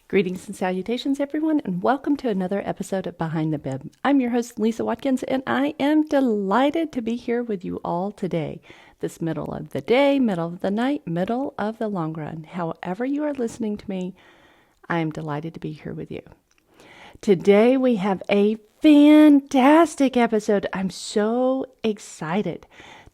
Greetings and salutations, everyone, and welcome to another episode of Behind the Bib. I'm your host, Lisa Watkins, and I am delighted to be here with you all today. This middle of the day, middle of the night, middle of the long run. However you are listening to me, I am delighted to be here with you. Today we have a fantastic episode. I'm so excited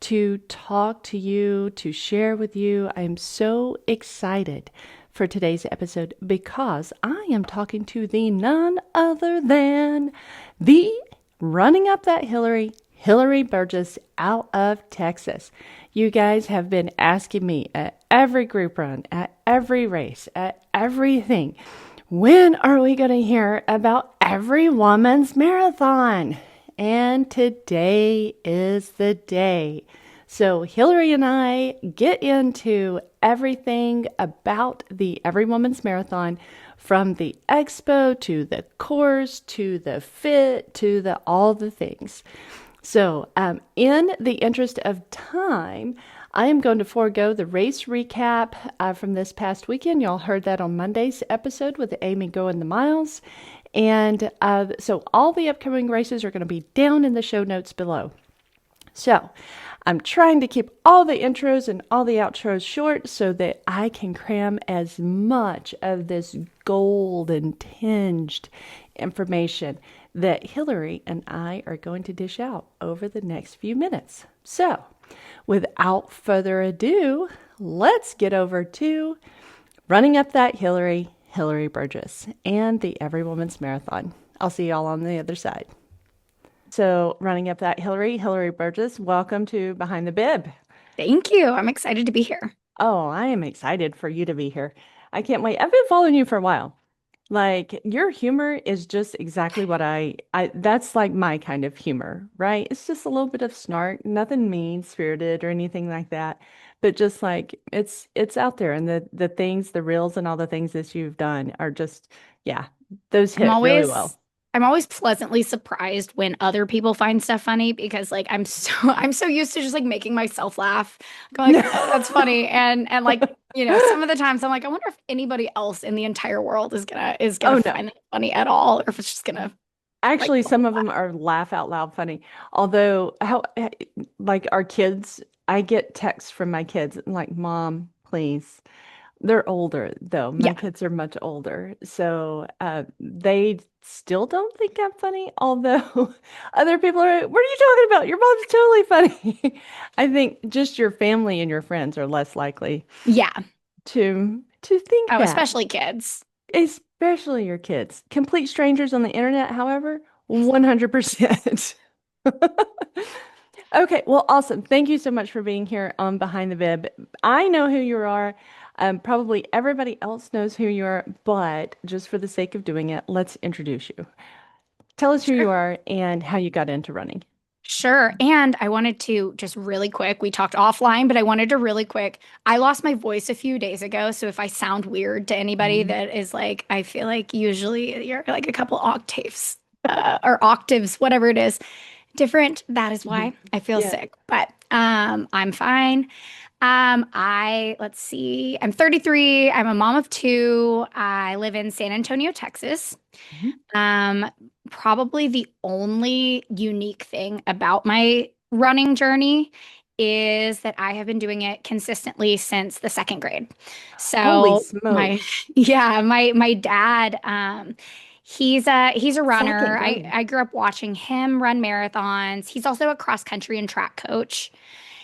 to talk to you, to share with you. I'm so excited for today's episode because I am talking to the none other than the running up that Hillary Burgess out of Texas. You guys have been asking me at every group run, at every race, at everything, when are we going to hear about every woman's marathon? And today is the day. So Hillary and I get into everything about the Every Woman's Marathon, from the expo to the course to the fit to the all the things. So in the interest of time, I am going to forego the race recap from this past weekend. Y'all heard that on Monday's episode with Amy going the miles. And so all the upcoming races are going to be down in the show notes below. So I'm trying to keep all the intros and all the outros short so that I can cram as much of this golden tinged information that Hillary and I are going to dish out over the next few minutes. So without further ado, let's get over to running up that Hillary Burgess and the Every Woman's Marathon. I'll see y'all on the other side. So running up that Hillary Burgess, welcome to Behind the Bib. Thank you. I'm excited to be here. Oh, I am excited for you to be here. I can't wait. I've been following you for a while. Like, your humor is just exactly what I that's like my kind of humor, right? It's just a little bit of snark, nothing mean-spirited or anything like that, but just like it's out there, and the things, the reels and all the things that you've done are just, yeah, those I'm hit really always well. I'm always pleasantly surprised when other people find stuff funny because like I'm so used to just like making myself laugh. Going like, oh, that's funny. And like, some of the times I'm like, I wonder if anybody else in the entire world is gonna Oh no. find that funny at all, or if it's just gonna like Actually, some of them are laugh out loud funny. Although, like our kids, I get texts from my kids like, "Mom, please." They're older though. My yeah. kids are much older, so they still don't think I'm funny. Although other people are, "What are you talking about? Your mom's totally funny." I think just your family and your friends are less likely Yeah. to think Oh, that. especially kids. Especially your kids. Complete strangers on the internet, however, 100%. Okay, well, awesome. Thank you so much for being here on Behind the Bib. I know who you are. Probably everybody else knows who you are, but just for the sake of doing it, let's introduce you. Tell us who Sure. you are and how you got into running. Sure. And I wanted to just really quick, we talked offline, but I wanted to really quick. I lost my voice a few days ago. So if I sound weird to anybody Mhm. that is like, I feel like usually you're like a couple octaves or octaves, whatever it is, different. That is why Mhm. I feel Yeah. sick, but I'm fine. Let's see, I'm 33. I'm a mom of two. I live in San Antonio, Texas. Mhm. Um, Probably the only unique thing about my running journey is that I have been doing it consistently since the second grade. Holy So my smokes. yeah, my dad, he's a Second runner. I grade. I grew up watching him run marathons. He's also a cross country and track coach.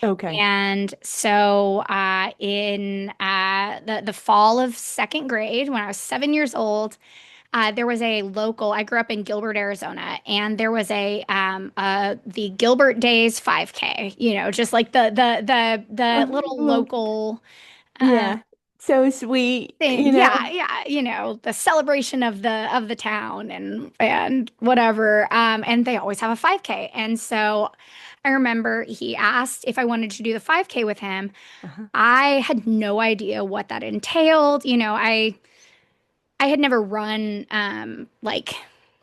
Okay. And so in the fall of second grade, when I was 7 years old, there was a local. I grew up in Gilbert, Arizona, and there was the Gilbert Days 5K. Just like the little Well, local uh, yeah. So sweet, thing. Yeah, yeah. The celebration of the town and whatever. And they always have a 5K, and so I remember he asked if I wanted to do the 5K with him. Uh-huh. I had no idea what that entailed. I had never run like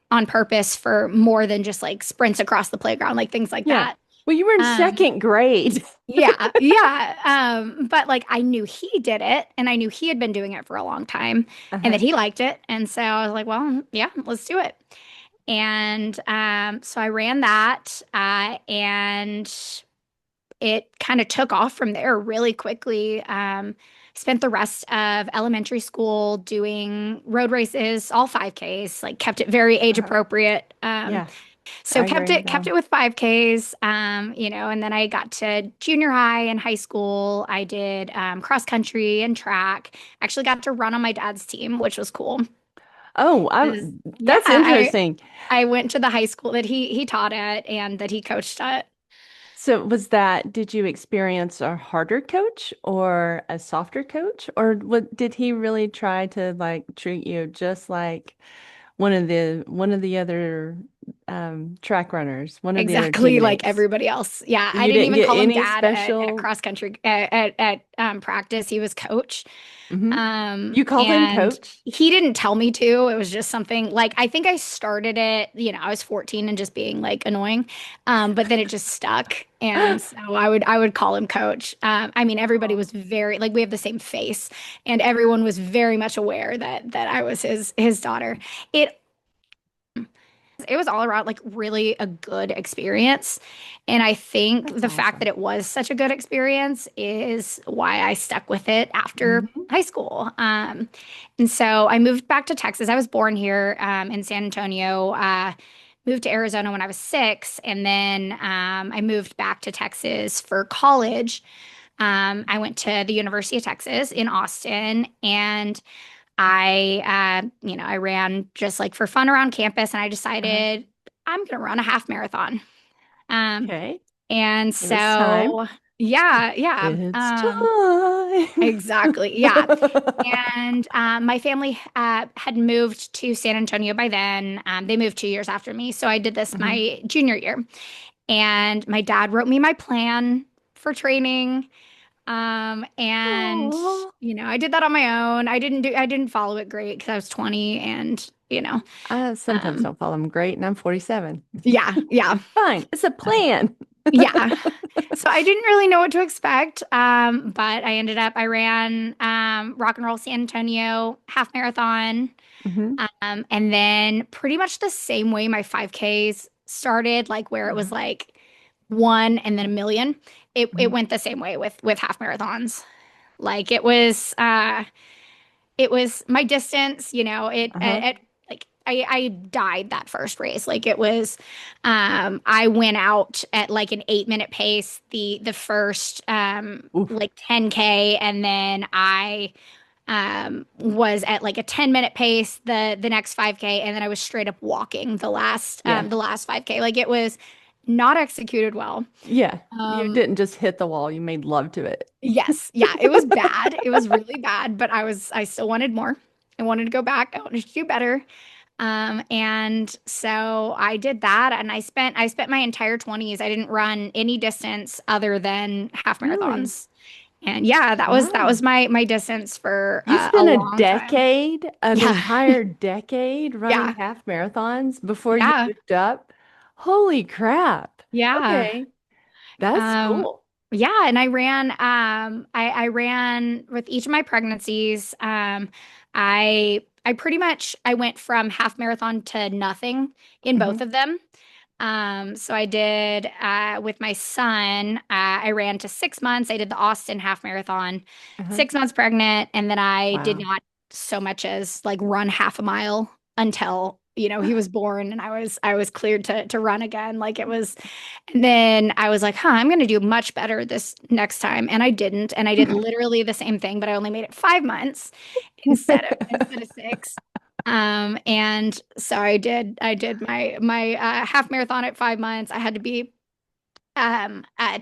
on purpose for more than just like sprints across the playground, like things like Yeah. that. Well, you were in Um, second grade. yeah, yeah. But like I knew he did it and I knew he had been doing it for a long time and that Uh-huh. he liked it. And so I was like, well, yeah, let's do it. And so I ran that and it kind of took off from there really quickly. Spent the rest of elementary school doing road races, all 5Ks, like kept it very age Uh-huh. appropriate. Yeah, So I agree. kept it with 5Ks, and then I got to junior high and high school. I did cross country and track. Actually got to run on my dad's team, which was cool. Oh, 'Cause, yeah, that's interesting. I went to the high school that he taught at and that he coached at. So did you experience a harder coach or a softer coach? Or did he really try to like treat you just like one of the other track runners, one of the other Exactly like teammates? everybody else. Yeah, I You didn't didn't even get call him any dad at special. cross country at practice. He was coach. Hmm. You called him And coach? he didn't tell me to. It was just something like I think I started it, I was 14 and just being like annoying. But then it just stuck. And so I would call him coach. I mean, everybody Oh, was very like we have the same face, and everyone was very much aware that I was his daughter. It it was all around like really a good experience. And I think that's the fact that awesome. it was such a good experience is why I stuck with it after Hmm. high school. And so I moved back to Texas. I was born here in San Antonio. Moved to Arizona when I was 6, and then I moved back to Texas for college. I went to the University of Texas in Austin, and I ran just like for fun around campus, and I Uh-huh. decided I'm going to run a half marathon. Um, Okay. and It was time. so, yeah, yeah, It's time. exactly, yeah. And my family had moved to San Antonio by then. They moved 2 years after me, so I did this Hmm. my junior year. And my dad wrote me my plan for training. And Oh, I did that on my own. I didn't follow it great because I was 20 and I sometimes um, don't follow them great, and I'm 47. yeah, yeah, Fine. It's a plan. yeah. So I didn't really know what to expect. But I ran Rock and Roll San Antonio half marathon. Hmm. And then pretty much the same way my 5Ks started, like where it was Uh-huh. like one and then a million. It Hmm. went the same way with half marathons. Like it was my distance, Uh-huh. like I died that first race. Like it was I went out at like an 8 minute pace the first Oof. like 10K, and then I was at like a 10 minute pace the next 5K, and then I was straight up walking Yeah. the last 5K. Like it was not executed well. Yeah. You Um didn't just hit the wall, you made love to it. Yes, yeah, it was bad. It was really bad, but I still wanted more. I wanted to go back. I wanted to do better. And so I did that, and I spent my entire 20s. I didn't run any distance other than half Really? marathons. And yeah, that Wow. was my distance for You a spent long time. an Yeah. entire decade running Yeah. half marathons before you Yeah. moved up. Holy crap. Yeah. Okay. That's Um, cool. yeah, and I ran with each of my pregnancies. I pretty much I went from half marathon to nothing in Hmm. both of them. So I did with my son, I ran to 6 months. I did the Austin half marathon, Uh-huh. 6 months pregnant, and then I did Wow. not so much as like run half a mile until, he was born and I was cleared to run again. Like it was, and then I was like, huh, I'm gonna do much better this next time. And I didn't. And I did literally the same thing, but I only made it 5 months instead of 6. And so I did my half marathon at 5 months. I had to be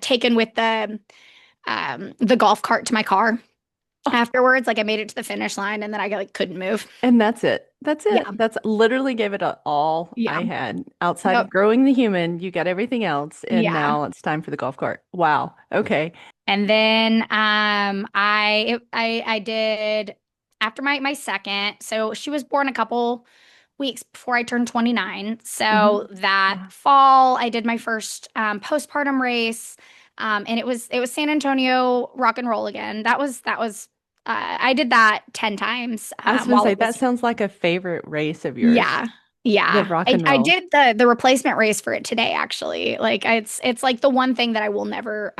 taken with the golf cart to my car afterwards. Like I made it to the finish line and then I like couldn't move. And that's it. That's it. Yeah. That's literally gave it all I Yeah. had. Outside of Yep. growing the human, you got everything else. And Yeah. now it's time for the golf cart. Wow. Okay. And then I did after my second. So she was born a couple weeks before I turned 29. Hmm. So that Wow. fall, I did my first postpartum race, and it was San Antonio rock and roll again. That was I did that 10 times I was going to while say, it that was sounds like a favorite race of yours, yeah. the Yeah. rock I, and I roll. did the replacement race for it today actually. Like it's like the one thing that I will never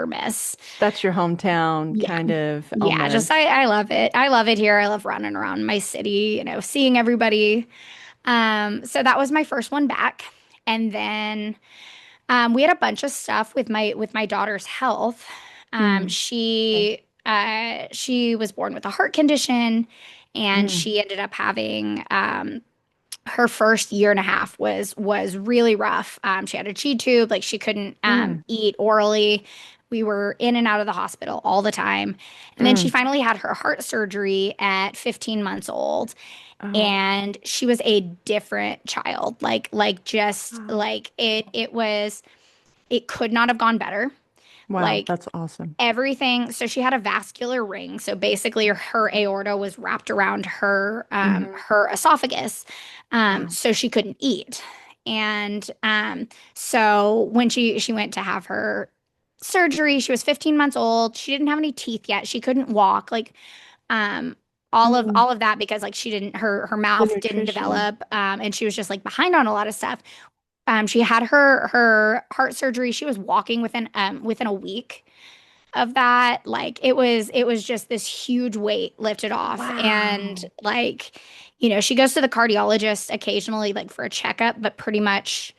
miss. That's your hometown, Yeah. kind of Yeah, just almost. I love it. I love it here. I love running around my city, seeing everybody. So that was my first one back. And then we had a bunch of stuff with my daughter's health. Mm. Okay. She was born with a heart condition, and Mm. she ended up having her first year and a half was really rough. She had a G tube, like she couldn't Mm. eat orally. We were in and out of the hospital all the time. And then she Mm. finally had her heart surgery at 15 months old, Oh, and she was a different child. Like just wow. like it could not have gone better. Wow, Like that's awesome. everything. So she had a vascular ring. So basically her aorta was wrapped around Hmm. her esophagus. Wow. So she couldn't eat. And so when she went to have her surgery, she was 15 months old. She didn't have any teeth yet. She couldn't walk. Like um Mm. all of that because like she didn't her The mouth didn't nutrition. develop, and she was just like behind on a lot of stuff. She had her heart surgery. She was walking within a week of that. Like it was just this huge weight lifted off. And Wow. like, she goes to the cardiologist occasionally, like for a checkup, but pretty much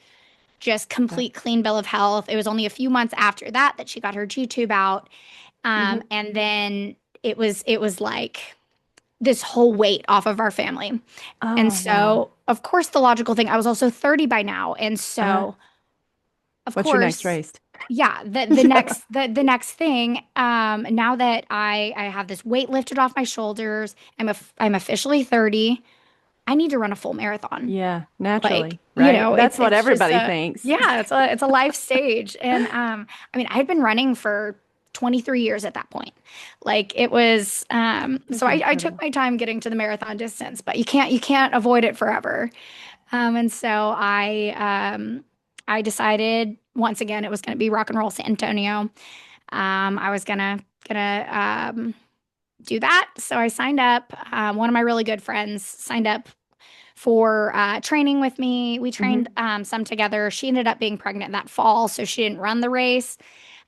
just That. complete clean bill of health. It was only a few months after that she got her G tube out. Hmm. And then it was like this whole weight off of our family. And Oh, wow. so, of course, the logical thing, I was also 30 by now. And Uh, so, of what's your next course, race? yeah, Yeah. the next thing, now that I have this weight lifted off my shoulders, I'm officially 30. I need to run a full marathon. Yeah, Like, naturally, right? it's That's what it's just everybody a thinks. yeah, it's a life stage. And I mean, I'd been running for 23 years at that point. Like it was That's so I took incredible. my time getting to the marathon distance, but you can't avoid it forever. And so I decided once again it was going to be Rock and Roll San Antonio. I was gonna do that. So I signed up. One of my really good friends signed up for training with me. We trained Hmm. some together. She ended up being pregnant that fall, so she didn't run the race.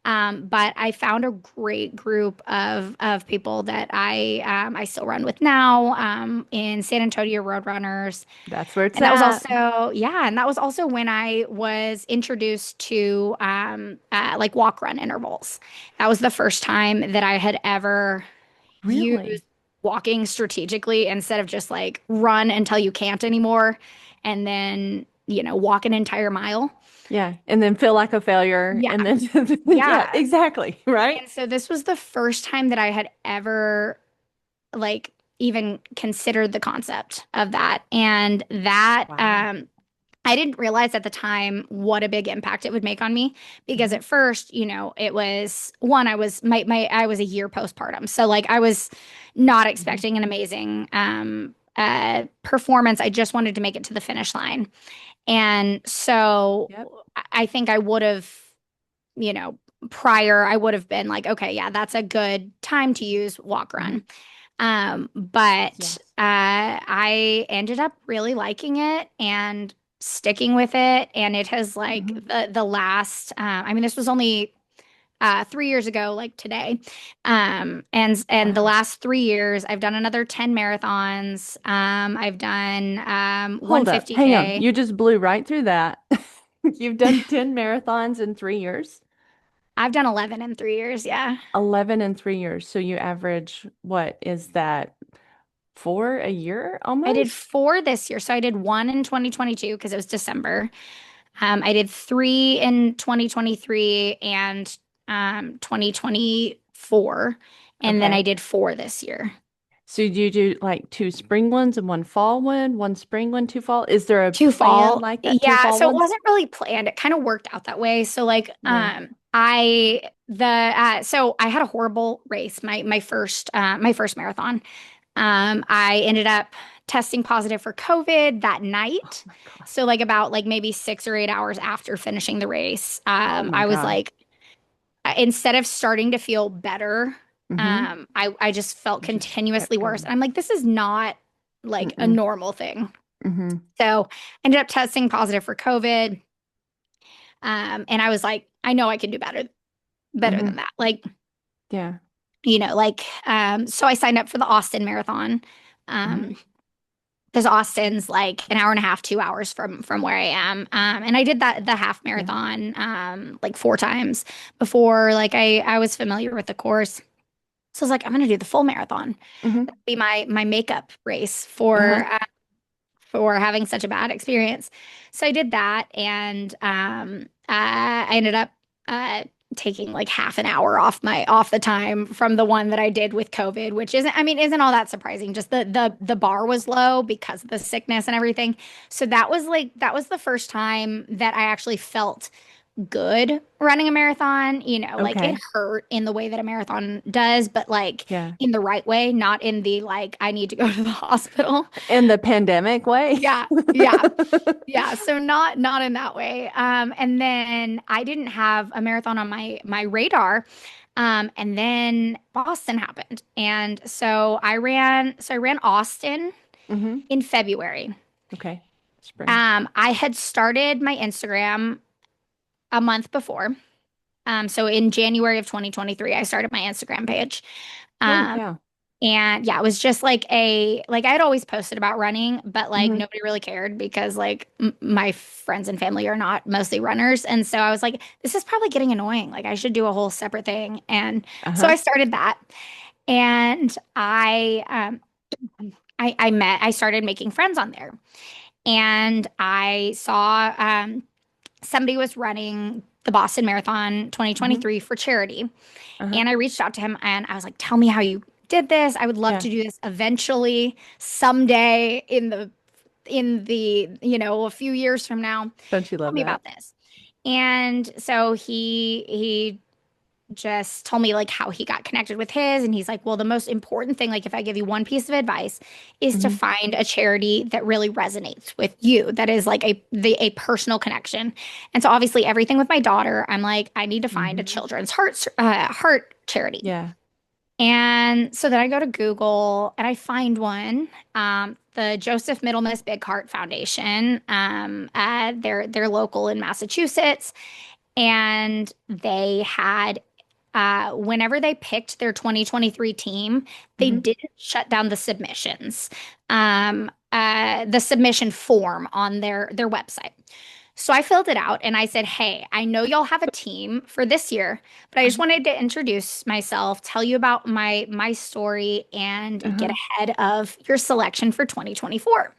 But I found a great group of people that I still run with now, in San Antonio Roadrunners. That's where it's And that was at. also, yeah, and that was also when I was introduced to like walk run intervals. That was the first time that I had ever Really? used walking strategically instead of just like run until you can't anymore and then, walk an entire mile. Yeah. And then feel like a failure. Yeah. And then, yeah, Yeah. exactly. Right? And so this was the first time that I had ever like even considered the concept of that. And that Wow. I didn't realize at the time what a big impact it would make on me because Hmm. at first, it was one, I was a year postpartum. So like I was not Hmm. expecting an amazing performance. I just wanted to make it to the finish line. And so Yep. I think I would have, you know, prior, I would have been like, okay, yeah, that's a good time to use walk Hmm. run. But Yes. I ended up really liking it and sticking with it. And it has like Hmm. the last, I mean, this was only 3 years ago, like today. And the Wow. last 3 years, I've done another 10 marathons. I've done Hold up. Hang on. 150K. You just blew right through that. You've done 10 marathons in 3 years, I've done 11 in 3 years. Yeah. 11 in 3 years. So you average, what is that, four a year I did almost? four this year. So I did one in 2022 because it was December. I did three in 2023 and 2024. And then I Okay. did four this year. So do you do like two spring ones and one fall one spring one, two fall? Is there a Two plan fall. like that? Two Yeah. fall So it ones? wasn't really planned. It kind of worked out that way. So like, Yeah. so I had a horrible race, my first marathon. I ended up testing positive for COVID that Oh night. my God. So like about like maybe 6 or 8 hours after finishing the race, Oh my I was God. like, instead of starting to feel better, Mm-hmm. I just felt You just continuously kept worse. And going. I'm like, this is not like a Mm-mm. normal thing. Mm-hmm. So ended up testing positive for COVID. And I was like, I know I can do better Mm-hmm. than that. Like, Yeah. so I signed up for the Austin Marathon. Mm-hmm. Um, because Austin's like an hour and a half, 2 hours from where I am. And I did the half Yeah. marathon like 4 times before like I was familiar with the course. So I was like, I'm gonna do the full marathon. Mm-hmm. That'd be my makeup race Uh-huh. for having such a bad experience. So I did that, and I ended up uh, taking like half an hour off the time from the one that I did with COVID, which isn't all that surprising. Just the bar was low because of the sickness and everything. So that was the first time that I actually felt good running a marathon. Like it Okay. hurt in the way that a marathon does, but like Yeah. in the right way, not in the like I need to go to the hospital. In the pandemic way. Yeah, yeah, yeah. So not in that way. And then I didn't have a marathon on my radar. And then Boston happened. And so I ran Austin Mm-hmm. in February. Okay. Spring. I had started my Instagram a month before. So in January of 2023, I started my Instagram page. Holy Um, cow. And yeah, it was just like I'd always posted about running, but like Mm-hmm. nobody really cared because like my friends and family are not mostly runners. And so I was like, this is probably getting annoying. Like I should do a whole separate thing. And so Uh-huh. I started that. And I started making friends on there. And I saw somebody was running the Boston Marathon Mm-hmm. 2023 for charity. Uh-huh. And I reached out to him and I was like, tell me how you did this. I would love Yeah. to do this eventually, someday in the a few years from now. Don't you Tell love me that? about this. And so he just told me like how he got connected with his, and he's like, well, the most important thing, like if I give you one piece of advice, is to Mm-hmm. find a charity that really resonates with you, that is like a personal connection. And so obviously everything with my daughter, I'm like, I need to find a Mm-hmm. children's heart charity. Yeah. And so then I go to Google and I find one, the Joseph Middlemiss Big Heart Foundation. They're local in Massachusetts, and they had whenever they picked their 2023 team, they Mm-hmm. didn't shut down the submission form on their website. So I filled it out and I said, "Hey, I know y'all have a team for this year, but I just Uh-huh. wanted to introduce myself, tell you about my story, and get Uh-huh. ahead of your selection for 2024."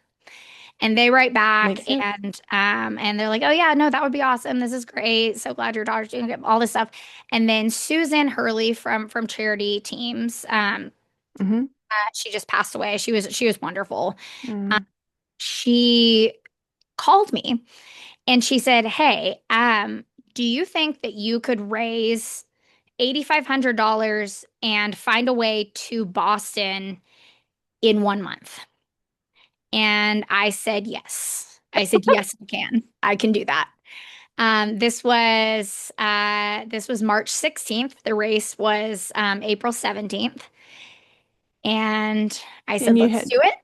And they write back Makes sense. and they're like, "Oh yeah, no, that would be awesome. This is great. So glad your daughter's doing good," all this stuff. And then Susan Hurley from Charity Teams, Mm-hmm. she just passed away. She was wonderful. Uh, Mm-hmm. she called me and she said, "Hey, do you think that you could raise $8,500 and find a way to Boston in 1 month?" And I said, "Yes." I said, "Yes, I can. I can do that." This was March 16th. The race was April 17th. And I And said, you "Let's had do it."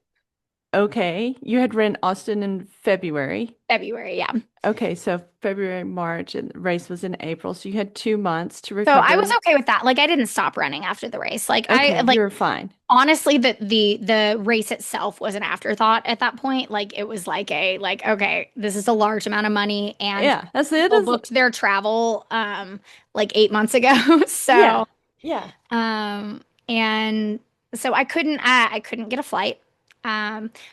okay. You had ran Austin in February. February, yeah. Okay, so February, March, and the race was in April. So you had 2 months to So I was recover. okay with that. Like I didn't stop running after the race. Like I Okay, like you were fine. honestly the race itself was an afterthought at that point. Like it was like okay, this is a large amount of money and Yeah, that's it. people Is booked their travel like 8 months ago. yeah, So yeah. and so I couldn't get a flight.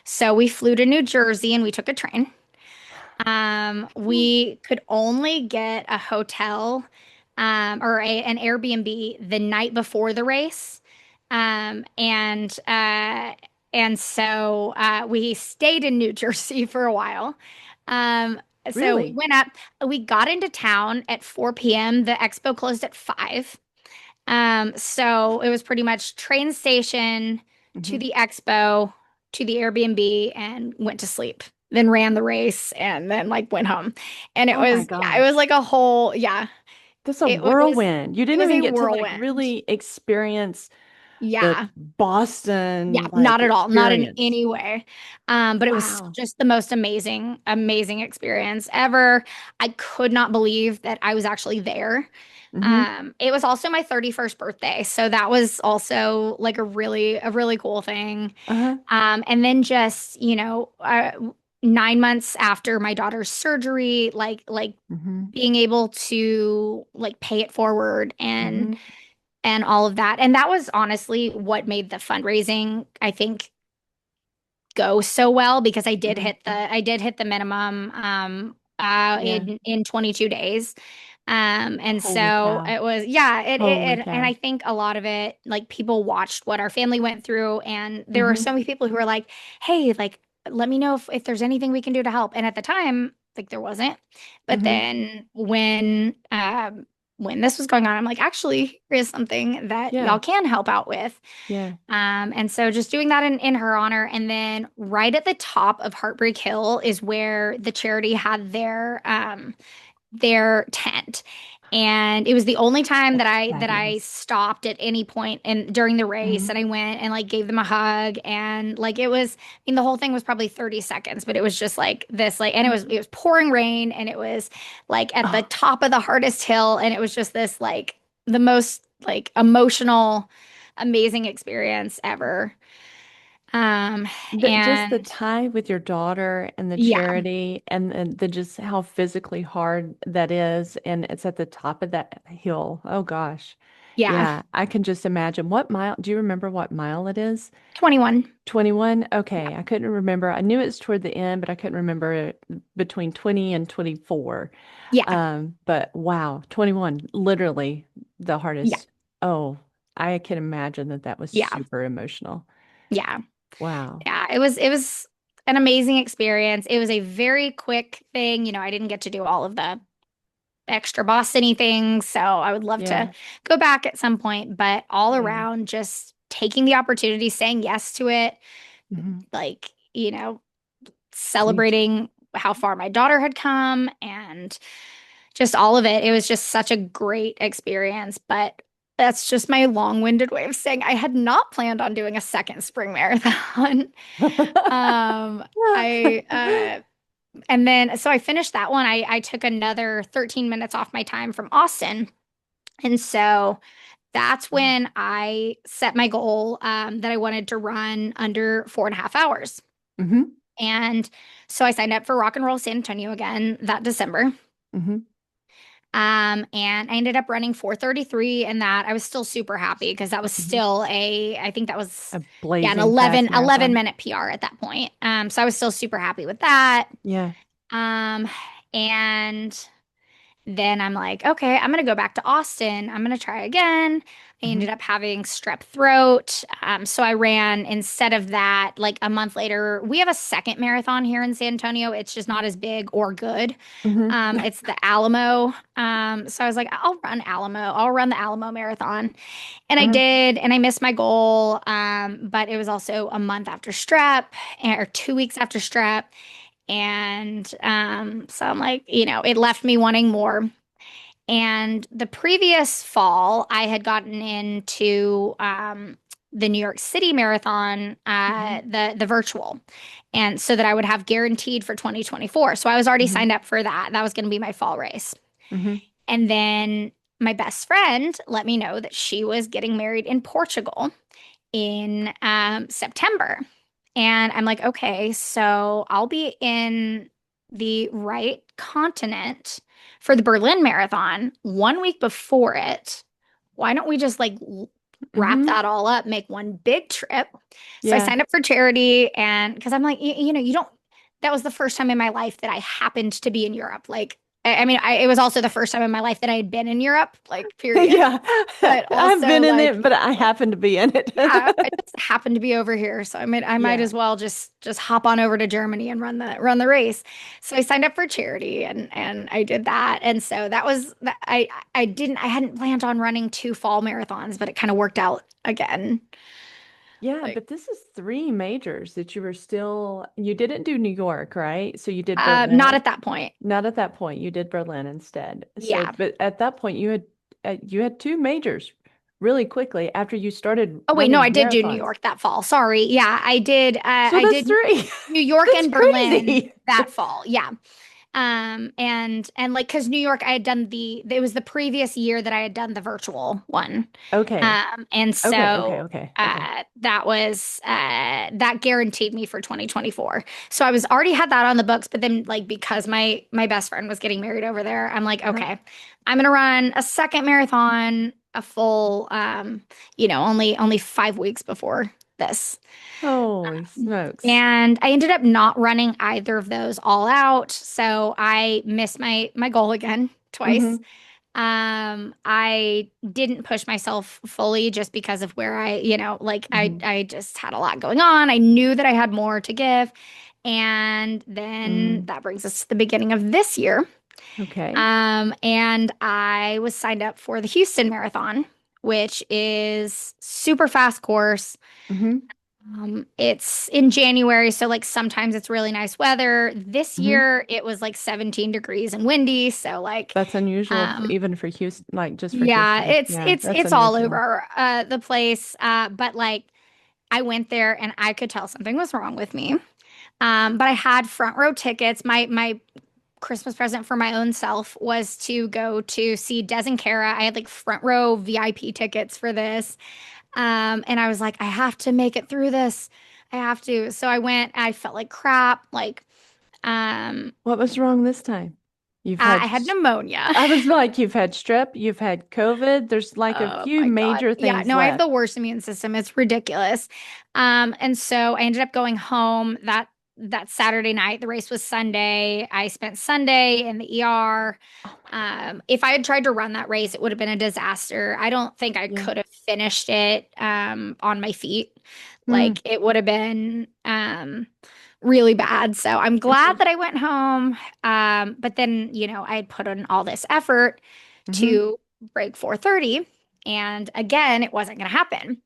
So we flew to New Jersey and we took a train. We could only get a hotel or an Airbnb the night before the race. Um, and uh, and so we stayed in New Jersey for a while. So we Really? went up, we got into town at 4 p.m. The expo closed at 5. So it was pretty much train station to Hmm. the expo. to the Airbnb and went to sleep. Then ran the race and then like went home. And Oh my it was gosh. like a whole, yeah, That's a it was whirlwind. You it didn't was even a get to like whirlwind. really experience the Yeah. Boston Yeah, like not at all, not in experience. any way. But it was Wow. just the most amazing experience ever. I could not believe that I was actually there. Mm-hmm. It was also my 31st birthday, so that was also like a really cool thing. Uh-huh. And then just, 9 months after my daughter's surgery, like Mm-hmm. being able to like pay it forward Mm-hmm. and all of that. And that was honestly what made the fundraising, I think, go so well because Mm-hmm. I did hit the minimum Yeah. in 22 days. And Holy so cow. it was, yeah, Holy and cow. I think a lot of it, like people watched what our family went through, and there were Mm-hmm. so many people who were like, "Hey, like, let me know if there's anything we can do to help." And at the time, like there wasn't. But Mm-hmm. then when this was going on, I'm like, actually, here is something that Yeah. y'all can help out with. Yeah. And so just doing that in her honor. And then right at the top of Heartbreak Hill is where the charity had their tent. And it was the only time That's that I fabulous. stopped at any point and during the race Mm-hmm. and I went and like gave them a hug and like it was I mean the whole thing was probably 30 seconds, but it was just like this like and Mm-hmm. it was pouring rain and it was like at the Oh, top of the hardest hill and it was just this like the most like emotional amazing experience ever. Um just the and tie with your daughter and the yeah, charity and the just how physically hard that is. And it's at the top of that hill. Oh gosh. yeah. Yeah, I can just imagine. What mile? Do you remember what mile it is? 21. 21? Yeah. Okay, I couldn't remember. I knew it was toward the end, but I couldn't remember it between 20 and 24. Yeah. But wow, 21, literally the Yeah. hardest. Oh, I can imagine that that was Yeah. super emotional. Yeah. Wow. Yeah, it was an amazing experience. It was a very quick thing. I didn't get to do all of the extra Boston-y things, so I would love to Yeah. go back at some point, but all Yeah. around just taking the opportunity, saying yes to it, Hmm. like, Me too. celebrating how far my daughter had come and just all of it. It was just such a great experience, but that's just my long-winded way of saying I had not planned on doing a second spring marathon. I and then so I finished that one. I took another 13 minutes off my time from Austin. And so that's when I set my goal that I wanted to run under 4.5 hours. Hmm. And so I signed up for Rock and Roll San Antonio again that December. Hmm. And I ended up running 4:33 and that I was still super happy because that was Hmm. still I think that was, A yeah, an blazing fast 11 marathon. minute PR at that point. So I was still super happy with that. Yeah. Um, and then I'm like, okay, I'm gonna go back to Austin. I'm gonna try again. I Hmm. ended up having strep throat. So I ran instead of that, like a month later, we have a second marathon here in San Antonio. It's just not as big or good. Hmm. It's the Alamo. So I was like, I'll run Alamo. I'll run the Alamo Marathon. And I Uh-huh. did, and I missed my goal. But it was also a month after strep or 2 weeks after strep. And so I'm like, it left me wanting more. And the previous fall, I had gotten into the New York City Marathon, Hmm. the virtual, and so that I would have guaranteed for 2024. So I was already Hmm. signed up for that. That was going to be my fall race. Hmm. And then my best friend let me know that she was getting married in Portugal in September. And I'm like, okay, so I'll be in the right continent for the Berlin Marathon 1 week before it. Why don't we just like wrap Hmm. that all up, make one big trip? So I Yeah. signed up for charity and because I'm like, you don't, that was the first time in my life that I happened to be in Europe. Like, I mean, it was also the first time in my life that I had been in Europe, like, period. Yeah. But I've also, been in like, it, but I happen to be in it. yeah, I just happened to be over here, so I might Yeah. as well just hop on over to Germany and run the race. So I signed up for charity and I did that, and so that was that. I hadn't planned on running two fall marathons, but it kind of worked out again. Yeah, Like, but this is three majors that you were still, you didn't do New York, right? So you did Berlin. not at that point. Not at that point. You did Berlin instead. So, Yeah. but at that point you had two majors really quickly after you started Oh wait, no, running I did do New marathons. York that fall. Sorry. Yeah, I did. So I that's did three. New York That's and Berlin crazy. that fall. Yeah. And like because New York, I had done it was the previous year that I had done the virtual one. Okay. And Okay. Okay. so Okay. Okay. that guaranteed me for 2024. So I was already had that on the books, but then like because my best friend was getting married over there, I'm like, Uh-huh. okay, I'm gonna run a second marathon, a full only 5 weeks before this. Holy smokes. And I ended up not running either of those all out. So I missed my goal again twice. Mm-hmm. I didn't push myself fully just because of where like Mm-hmm. I just had a lot going on. I knew that I had more to give. And then Mm. that brings us to the beginning of this year. Okay. And I was signed up for the Houston Marathon, which is super fast course. Mm-hmm. It's in January, so like sometimes it's really nice weather. This Mm-hmm. year it was like 17 degrees and windy, so like That's unusual um even for Houston, like just for yeah, Houston. it's Yeah, it's that's it's all unusual. over the place. But like I went there and I could tell something was wrong with me. But I had front row tickets. My Christmas present for my own self was to go to see Des and Kara. I had like front row VIP tickets for this. And I was like, I have to make it through this. I have to. So I went, I felt like crap. Like, What was wrong this time? You've I had, had pneumonia. I was like, you've had strep, you've had COVID. There's like a Oh few my God. major Yeah, things no, I have left. the worst immune system. It's ridiculous. And so I ended up going home that Saturday night. The race was Sunday. I spent Sunday in the ER. Oh my God. If I had tried to run that race, it would have been a disaster. I don't think I Yeah. could have finished it on my feet. Hmm. Like it would have been really bad. So I'm glad Hmm. that I went home. But then, I had put in all this effort Hmm. to break 4:30. And again, it wasn't going to happen.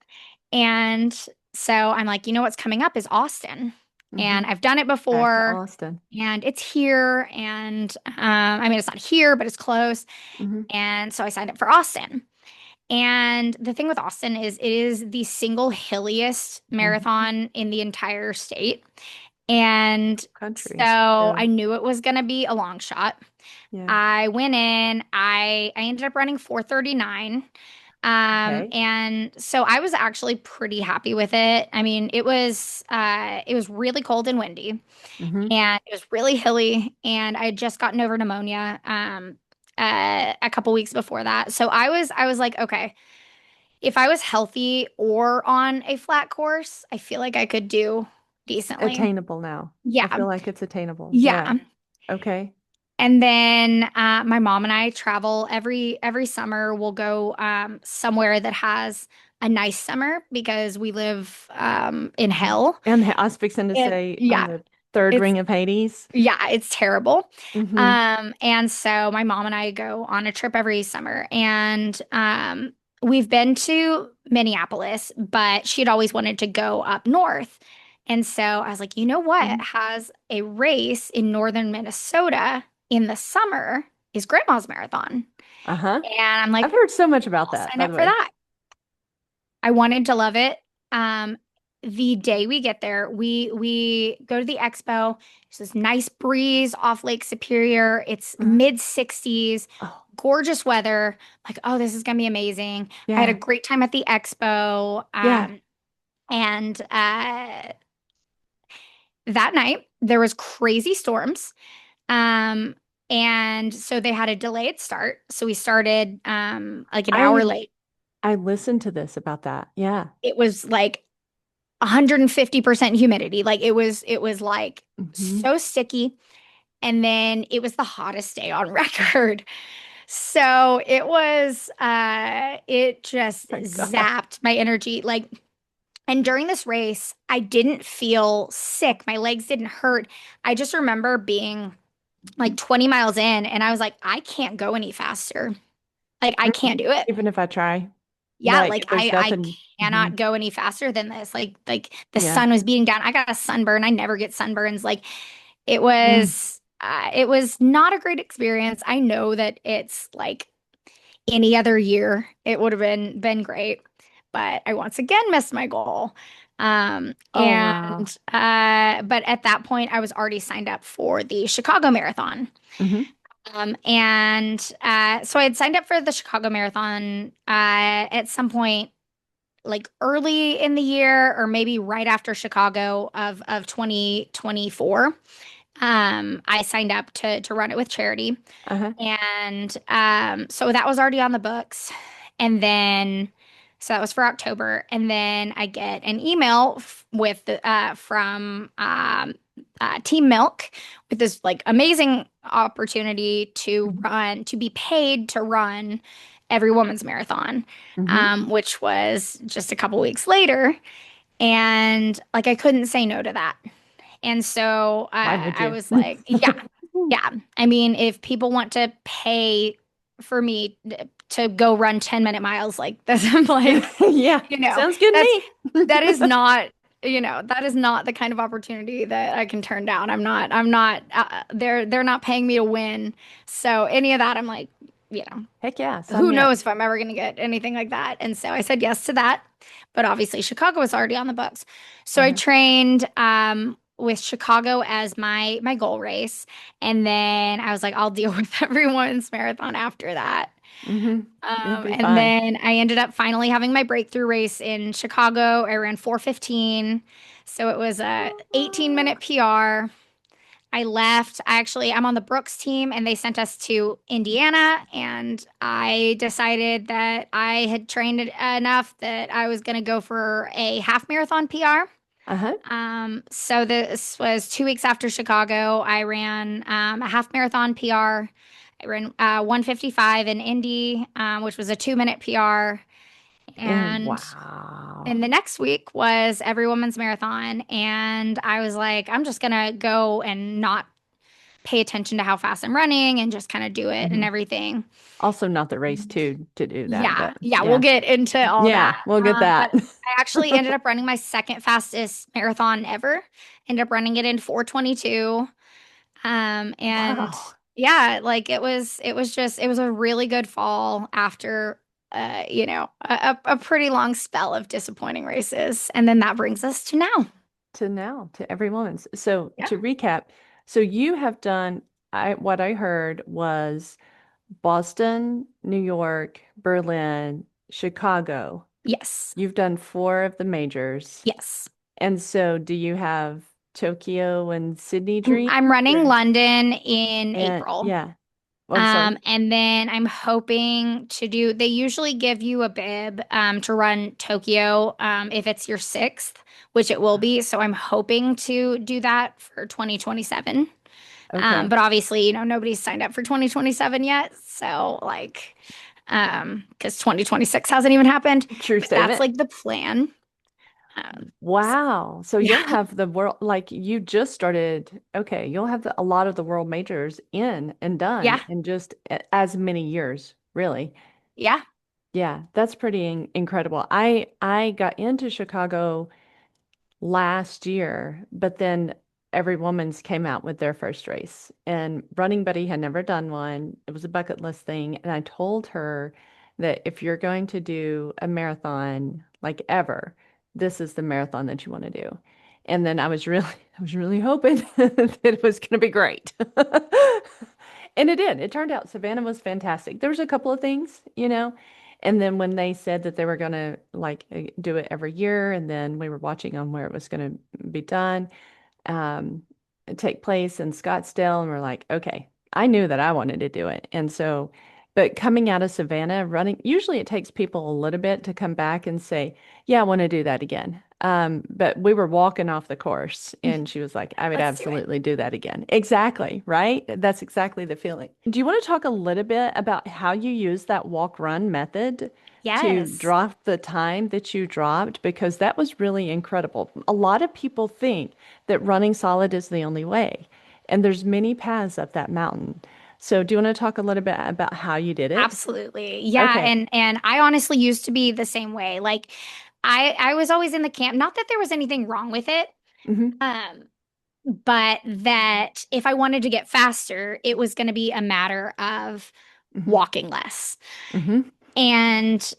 And so I'm like, what's coming up is Austin. Hmm. And I've done it Back to before Austin. and it's here. And I mean, it's not here, but it's close. Hmm. And so I signed up for Austin. And the thing with Austin is it is the single hilliest Hmm. marathon in the entire state. And so Country. Yeah. I knew it was going to be a long shot. Yeah. I went in, I ended up running 4:39. Okay. And so I was actually pretty happy with it. I mean, it was really cold and windy Hmm. and it was really hilly and I had just gotten over pneumonia a couple weeks before that. So I was like, okay, if I was healthy or on a flat course, I feel like I could do decently. Attainable now. I Yeah. feel like it's attainable. Yeah. Yeah. Okay. And then my mom and I travel every summer. We'll go somewhere that has a nice summer because we live in Hmm. hell. And I was fixing to And say on yeah, the third it's ring of Hades. it's terrible. Hmm. And so my mom and I go on a trip every summer, and we've been to Minneapolis, but she'd always wanted to go up north. And so I was like, you know what Hmm. has a race in northern Minnesota in the summer is Grandma's Marathon. Uh-huh. And I'm I've like, heard so much about I'll that, sign by the up for way. that. I wanted to love it. Um, the day we get there, we go to the expo. There's this nice breeze off Lake Superior. It's Uh-huh. mid 60s, Oh, gorgeous weather. Like, oh, this is gonna be amazing. I had a yeah. great time at the expo. Yeah. And that night there was crazy storms. Um, and so they had a delayed start. So we started like an hour I late. I listened to this about that. Yeah. It was like 150% humidity. Like it was like Hmm. so sticky. And then it was the hottest day on record. So it just My God. zapped my energy. Like, and during this race, I didn't feel sick. My legs didn't hurt. I just remember being like 20 miles in and I was like, I can't go any faster. Like I Mhm. can't do it. Even if I try. Yeah, Like like there's I nothing. cannot go any faster than this. Like the Yeah. sun was beating down. I got a sunburn. I never get sunburns. Like Mm. it was not a great experience. I know that it's like any other year it would have been great, but I once again missed my goal. Oh, wow. But at that point I was already signed up for the Chicago Marathon. Hmm. So I had signed up for the Chicago Marathon at some point like early in the year or maybe right after Chicago of 2024. I signed up to run it with charity. Uh-huh. And so that was already on the books. And then, so that was for October. And then I get an email from Team Milk with this like amazing opportunity Hmm. to be paid to run every woman's marathon, Hmm. which was just a couple weeks later. And like I couldn't say no to that. And so Why would I you? was like, yeah, yeah. I mean, if people want to pay for me to go run 10-minute miles, like that's I'm like, Yeah. you know, Sounds good that's to that me. is not, that is not the kind of opportunity that I can turn down. They're not paying me to win. So any of that, I'm like, you know, Heck yeah. Sign who me up. knows if I'm ever going to get anything like that. And so I said yes to that. But obviously, Chicago was already on the books. So I Uh-huh. trained with Chicago as my goal race. And then I was like, I'll deal with everyone's marathon after that. Hmm. It'll be And fine. then I ended up finally having my breakthrough race in Chicago. I ran 4:15. So it was a 18-minute PR. I left. I'm on the Brooks team, and they sent us to Indiana. And I decided that I had trained enough that I was going to go for a half marathon PR. Uh-huh. So this was 2 weeks after Chicago. I ran a half marathon PR. I ran 1:55 in Indy, which was a 2-minute PR. And And wow. the next week was every woman's marathon. And I was like, I'm just going to go and not pay attention to how fast I'm running and just kind of do it and Hmm. everything. Also not the race too to do that, Yeah, but yeah, we'll yeah. get into all Yeah, that. we'll get that. But I actually ended up running my second fastest marathon ever. Ended up running it in 4:22. And Wow. yeah, like it was a really good fall after a pretty long spell of disappointing races. And then that brings us to now. To now, to every woman's. So Yeah. to recap, so you have done what I heard was Boston, New York, Berlin, Chicago. Yes. You've done four of the majors. Yes. And so do you have Tokyo and Sydney Dream? I'm running Or- London in And April. yeah. Oh, I'm sorry. And then I'm hoping they usually give you a bib to run Tokyo if it's your sixth, which it will be. So I'm hoping to do that for 2027. Okay. But obviously, nobody's signed up for 2027 yet. So because 2026 hasn't even happened, True but that's statement. like the plan. Um, so, Wow. So yeah, you'll have the world, like you just started. Okay. You'll have a lot of the world majors in and done yeah, in just as many years, really. yeah. Yeah, that's pretty incredible. I got into Chicago last year, but then Every Woman's came out with their first race, and Running Buddy had never done one. It was a bucket list thing, and I told her that if you're going to do a marathon like ever, this is the marathon that you want to do. And then I was really hoping that it was going to be great. And it did. It turned out Savannah was fantastic. There was a couple of things, and then when they said that they were going to do it every year, and then we were watching on where it was going to be done, um, take place in Scottsdale, and we're like, okay, I knew that I wanted to do it. And so, but coming out of Savannah, running, usually it takes people a little bit to come back and say, yeah, I want to do that again. But we were walking off the course, and she was like, I would Let's do it. absolutely do that again. Exactly, right? That's exactly the feeling. Do you want to talk a little bit about how you use that walk run method to Yes. drop the time that you dropped? Because that was really incredible. A lot of people think that running solid is the only way, and there's many paths up that mountain. So do you want to talk a little bit about how you did it? Absolutely. Yeah, Okay. and I honestly used to be the same way. Like I was always in the camp, not that there was anything wrong with it, Mm-hmm. um, but that if I wanted to get faster, it was going to be a matter of Mm-hmm. walking less. Mm-hmm. And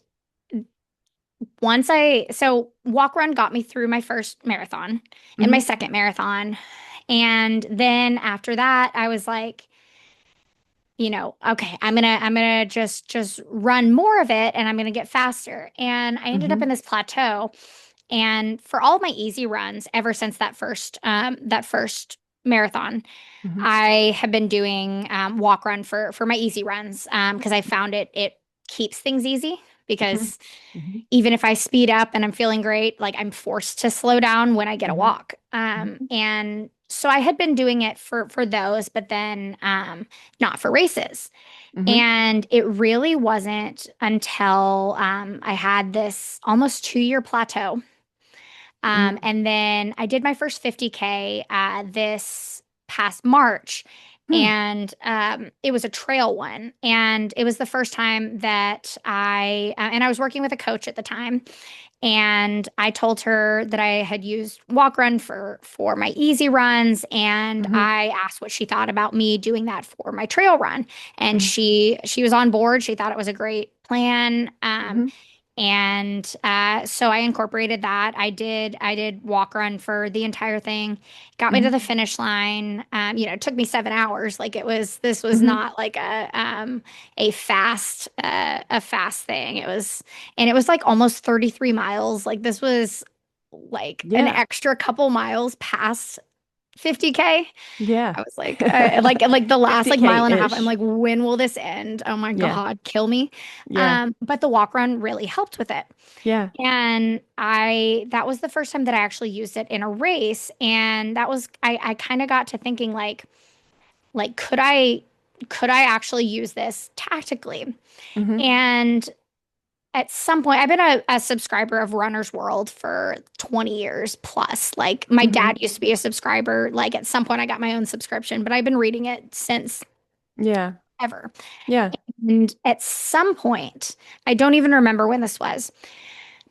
so walk run got me through my first marathon and my Mm-hmm. second marathon. And then after that, I was like, okay, I'm gonna just run more of it and I'm gonna get faster. And I ended up Mm-hmm. in this plateau. And for all of my easy runs, ever since that first marathon, Mm-hmm. I have been doing walk run for my easy runs because I found it keeps things easy Mm-hmm. because Mm-hmm. even if I speed up and I'm feeling great, like I'm forced to slow down when I get a Mm-hmm. walk. And so I had been doing it for those, but then not for races. Mm-hmm. And it really wasn't until I had this almost 2 year plateau. And then I did my first 50K this past March. Mm-hmm. And it was a trail one. And it was the first time that and I was working with a coach at the time. And I told her that I had used walk run for my easy runs, and Mm-hmm. I asked what she thought about me doing that for my trail run. And Mm-hmm. she was on board. She thought it was a great plan. Mm-hmm. And so I incorporated that. I did walk run for the entire thing. Got me to Mm-hmm. the finish line. It took me 7 hours. Like this was Mm-hmm. not like a fast thing. It was like almost 33 miles. Like this was like an Yeah. extra couple miles past 50K. Yeah. I was like the last like mile and a half. I'm 50K-ish. like, when will this end? Oh my Yeah. God, kill me. Yeah. But the walk run really helped with it. Yeah. And that was the first time that I actually used it in a race. And I kind of got to thinking like could I actually use this tactically? Mm-hmm. And at some point, I've been a subscriber of Runner's World for 20 years plus. Like my Mm-hmm. dad used to be a subscriber. Like at some point, I got my own subscription, but I've been reading it since Yeah. ever. Yeah. And at some point, I don't even remember when this was,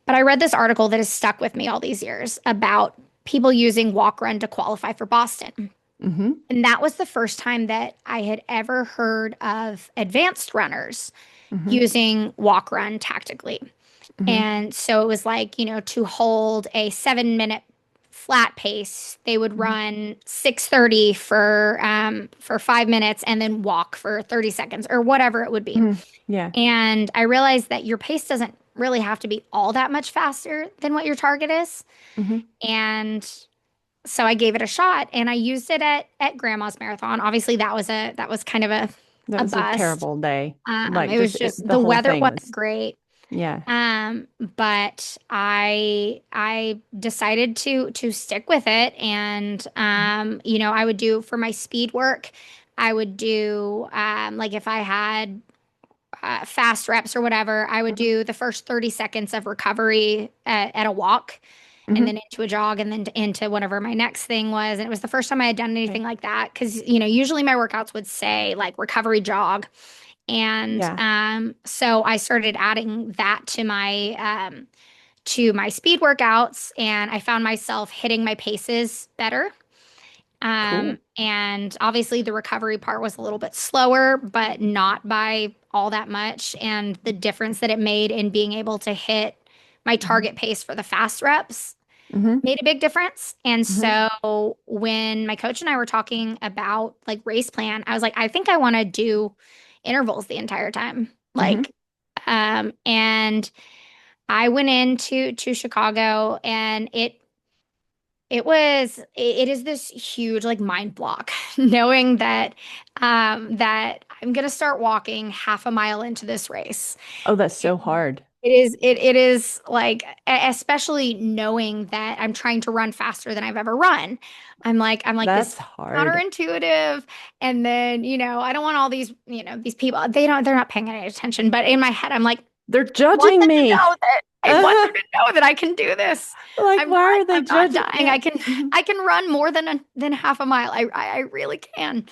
but I read this article that has stuck with me all these years about people using walk run to qualify for Boston. Mm-hmm. And that was the first time that I had ever heard of advanced runners Mm-hmm. using walk run tactically. Mm-hmm. And so it was like, to hold a 7 minute flat pace, they would Mm-hmm. run 6:30 for 5 minutes and then walk for 30 seconds or whatever it would be. Mm-hmm. Yeah. And I realized that your pace doesn't really have to be all that much faster than what your target is. Mm-hmm. And so I gave it a shot and I used it at Grandma's Marathon. Obviously that was kind of That a was a bust. terrible day. Like It was just just the the whole weather thing wasn't was, great. yeah. But I decided to stick with it, and I would do for my speed work, I would do like if I had fast reps or whatever, I would Mm-hmm. do the first 30 seconds of recovery at a walk. And Mm-hmm. then into a jog, and then into whatever my next thing was. And it was the first time I had done anything Okay. like that. Because, usually my workouts would say like recovery jog. And Yeah. so I started adding that to my speed workouts, and I found myself hitting my paces better. Cool. And obviously the recovery part was a little bit slower, but not by all that much. And the difference that it made in being able to hit my Mm-hmm. target pace for the fast reps Mm-hmm. made a big difference. And Mm-hmm. so when my coach and I were talking about like race plan, I was like, I think I want to do intervals the entire time. Mm-hmm. And I went into Chicago, and it is this huge like mind block knowing that I'm gonna start walking half a mile into this race. Oh, that's so hard. It is like especially knowing that I'm trying to run faster than I've ever run. I'm like this That's hard. counterintuitive, and then I don't want all these people, they're not paying any attention, but in my head I'm like, They're I want judging them to me. know that I want you to know that I can do this. Like, why are they I'm not judging? dying. Yeah. Mhm. I can run more than half a mile. I really can.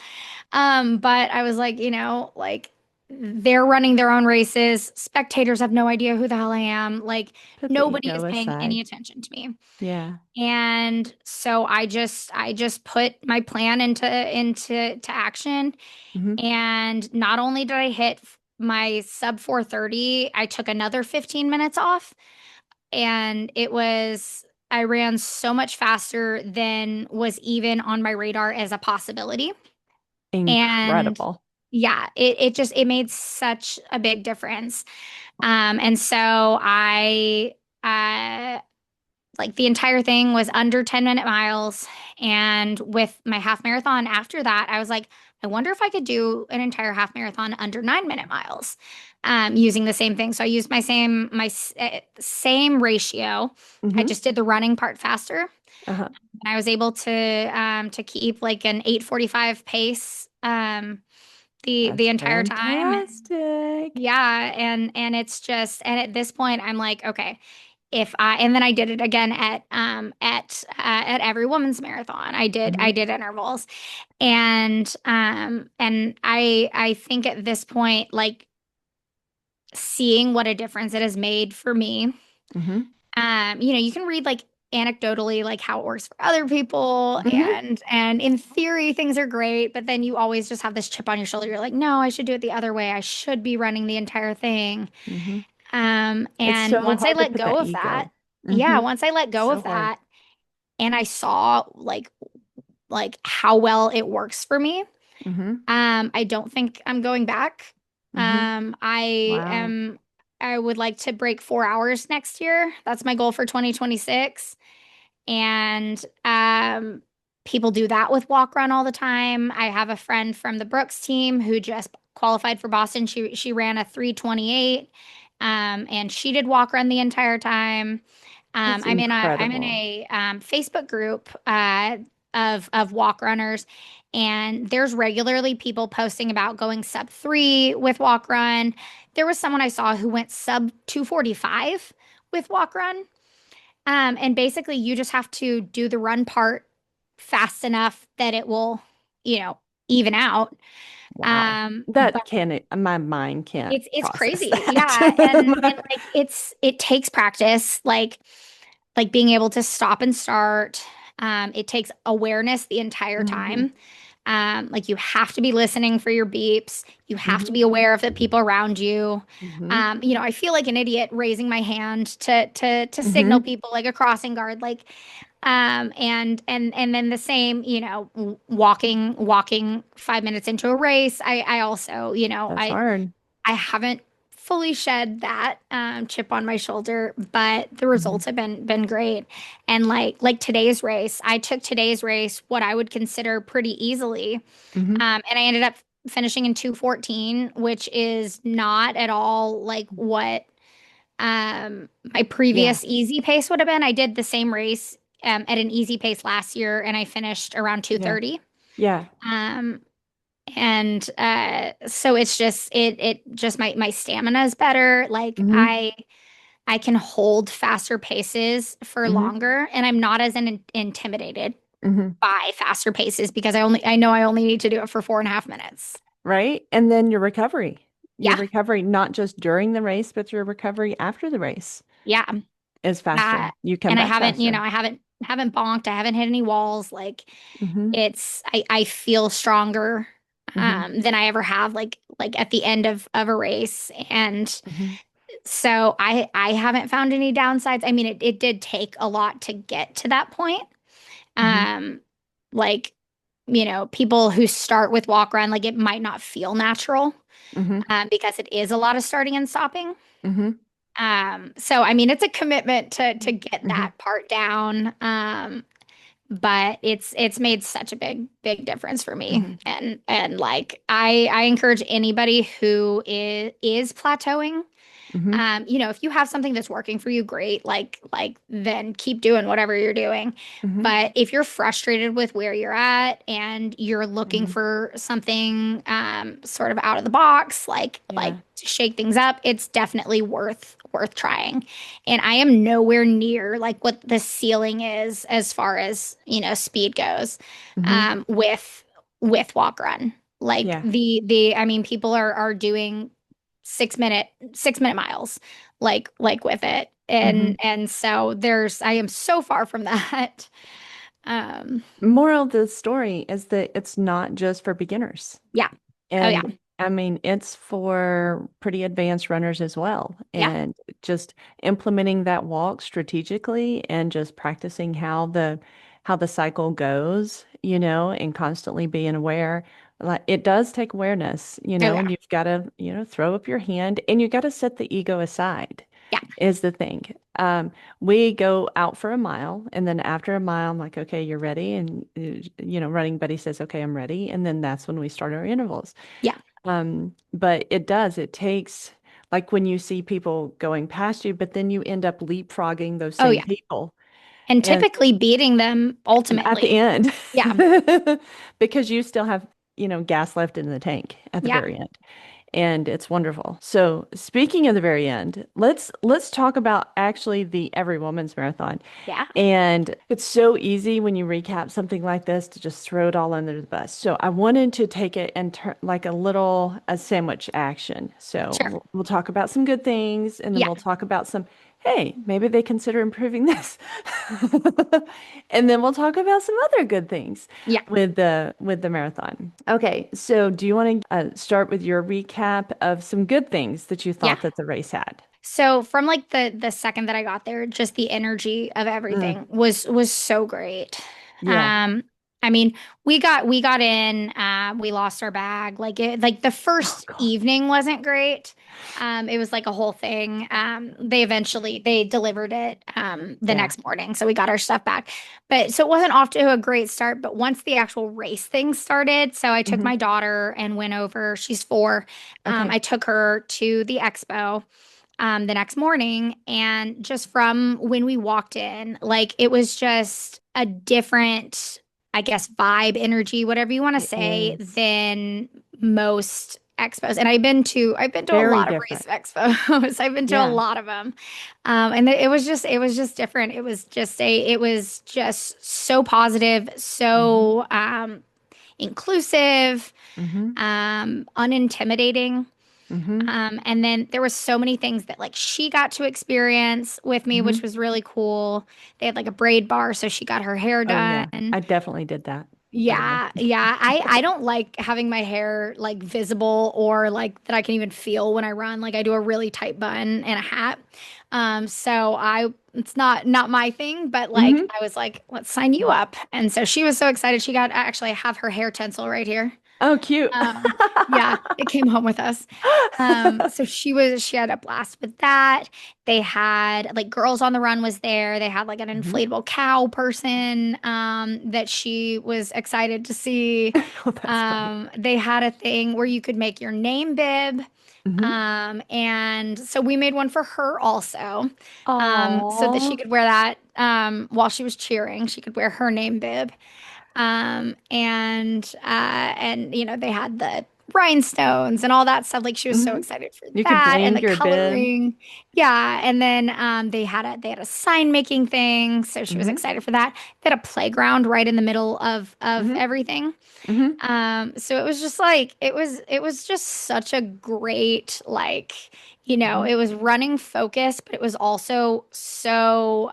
But I was like, like they're running their own races. Spectators have no idea who the hell I am. Like Put the nobody ego is paying aside. any attention to me. Yeah. And so I just put my plan into action. Hmm. And not only did I hit my sub 4:30, I took another 15 minutes off. And I ran so much faster than was even on my radar as a possibility. And Incredible. yeah, it made such a big difference. And so uh, like the entire thing was under 10-minute miles. And with my half marathon after that, I was like, I wonder if I could do an entire half marathon under 9-minute miles, using the same thing. So I used same ratio. I Hmm. just did the running part faster. Uh-huh. And I was able to keep like an 8:45 pace the That's entire time. fantastic. Yeah, and it's just, and at this point I'm like, okay, if I and then I did it again at every woman's marathon. I Hmm. did intervals. And I think at this point, like seeing what a difference it has made for me. Hmm. You can read like anecdotally like how it works for other people, Hmm. and in theory things are great, but then you always just have this chip on your shoulder. You're like, no, I should do it the other way. I should be running the entire thing. Hmm. It's And so once I hard to let put go that of that, ego. yeah, Hmm. once I let go So of hard. that and I saw like how well it works for me, Hmm. I don't think I'm going back. Hmm. I Wow. am I would like to break 4 hours next year. That's my goal for 2026. And people do that with walk run all the time. I have a friend from the Brooks team who just qualified for Boston. She ran a 3:28, and she did walk run the entire time. That's I'm in incredible. a Facebook group of walk runners, and there's regularly people posting about going sub 3 with walk run. There was someone I saw who went sub 2:45 with walk run. And basically, you just have to do the run part fast enough that it will, you know, even out. Wow. But That can't, my mind can't it's process crazy, yeah. And that. like it takes practice, like being able to stop and start. It takes awareness the entire Hmm. time. Like you have to be listening for your beeps. You have to Hmm. be aware of the people around you. Hmm. I feel like an idiot raising my hand to signal Hmm. people like a crossing guard, like, and then the same, walking 5 minutes into a race. I also, That's hard. I haven't fully shed that chip on my shoulder, but the Hmm. results have been great. And like today's race, I took today's race what I would consider pretty easily, Hmm. and I ended up finishing in 2:14, which is not at all like what my Yeah. previous easy pace would have been. I did the same race at an easy pace last year, and I finished around Yeah. 2:30. Yeah. Um, and so it's just it just my stamina is better. Like Hmm. I can hold faster paces for Hmm. longer, and I'm not as intimidated Hmm. by faster paces because I know I only need to do it for 4.5 minutes. Right. And then your Yeah, recovery, not just during the race, but your recovery after the race yeah. is faster. Uh, You come and I back haven't, faster. I haven't bonked. I haven't hit any walls. Like Hmm. I feel stronger Hmm. than I ever have, like at the end of a race. And Hmm. so I haven't found any downsides. I mean, it did take a lot to get to that point. Hmm. Um, like, people who start with walk run, like it might not feel natural, Hmm. because it is a lot of starting and stopping. Hmm. So I mean, it's a commitment to get Hmm. that part down. But it's made such a big difference for me. Hmm. And like I encourage anybody who is plateauing, Mm-hmm. If you have something that's working for you, great. Like then keep doing whatever you're doing. Mm-hmm. But if you're frustrated with where you're at and you're looking Mm-hmm. for something sort of out of the box, like Yeah. to shake things up, it's definitely worth trying. And I am nowhere near like what the ceiling is as far as, speed goes Mm-hmm. with walk run. Like Yeah. I mean, people are doing 6 minute miles like with it. Mm-hmm. And so I am so far from that. Um, Moral of the story is that it's not just for beginners. yeah. Oh yeah. And I mean, it's for pretty advanced runners as well. Yeah. And just implementing that walk strategically and just practicing how the cycle goes, and constantly being aware. Like it does take awareness, Oh and yeah. you've got to, throw up your hand and you got to set the ego aside Yeah. is the thing. We go out for a mile, and then after a mile, I'm like, okay, you're ready. And, running buddy says, okay, I'm ready. And then that's when we start our intervals. Yeah. But it takes, like when you see people going past you, but then you end up leapfrogging those Oh same yeah. people. And And typically beating them at the ultimately. end, Yeah. because you still have, gas left in the tank at the Yeah. very end. And it's wonderful. So speaking of the very end, let's talk about actually the Every Woman's Marathon. Yeah. And it's so easy when you recap something like this to just throw it all under the bus. So I wanted to take it and turn like a sandwich action. So Sure. we'll talk about some good things, and then Yeah. we'll talk about some, hey, maybe they consider improving this. And then we'll talk about some other good things Yeah. with the marathon. Okay, so do you want to start with your recap of some good things that you Yeah. thought that the race had? So from like the second that I got there, just the energy of Mm, everything was so great. yeah. Um, I mean, we got in, we lost our bag. Like the Oh first God. evening wasn't great. It was like a whole thing. They delivered it the Yeah. next morning, so we got our stuff back. But so it wasn't off to a great start, but once the actual race thing started, so I took Hmm. my daughter and went over, she's 4. Okay. I took her to the expo the next morning. And just from when we walked in, like it was just a different, I guess, vibe, energy, whatever you want to It say, is than most expos. And I've been to a very lot of race different. expos. I've been to a Yeah. lot of them. And it was just different. It was just so positive, Hmm. so inclusive, Hmm. unintimidating. Hmm. And then there was so many things that like she got to experience with me, which Hmm. was really cool. They had like a braid bar, so she got her hair Oh yeah. done. I definitely did that, by the way. Yeah, yeah. I don't like having my hair like visible or like that I can even feel when I run. Like I do a really tight bun and a hat. So it's not my thing, but like Hmm. I was like, let's sign you up. And so she was so excited. She got actually I have her hair tinsel right here. Oh, cute. Um, yeah, it came home with us. So she had a blast with that. They had like Girls on the Run was there. They had like an Hmm. inflatable cow person that she was excited to see. Oh, that's funny. They had a thing where you could make your name bib. Hmm. And so we made one for her also. So that she Oh. could wear that while she was cheering. She could wear her name bib. And they had the rhinestones and all that stuff. Like she was so Hmm. excited for You could that and bring the your bib. coloring. Yeah. And then they had a sign making thing. So she was Hmm. excited for that. They had a playground right in the middle of Hmm. everything. Hmm. So it was just like it was just such a great Hmm. it was running focus, but it was also so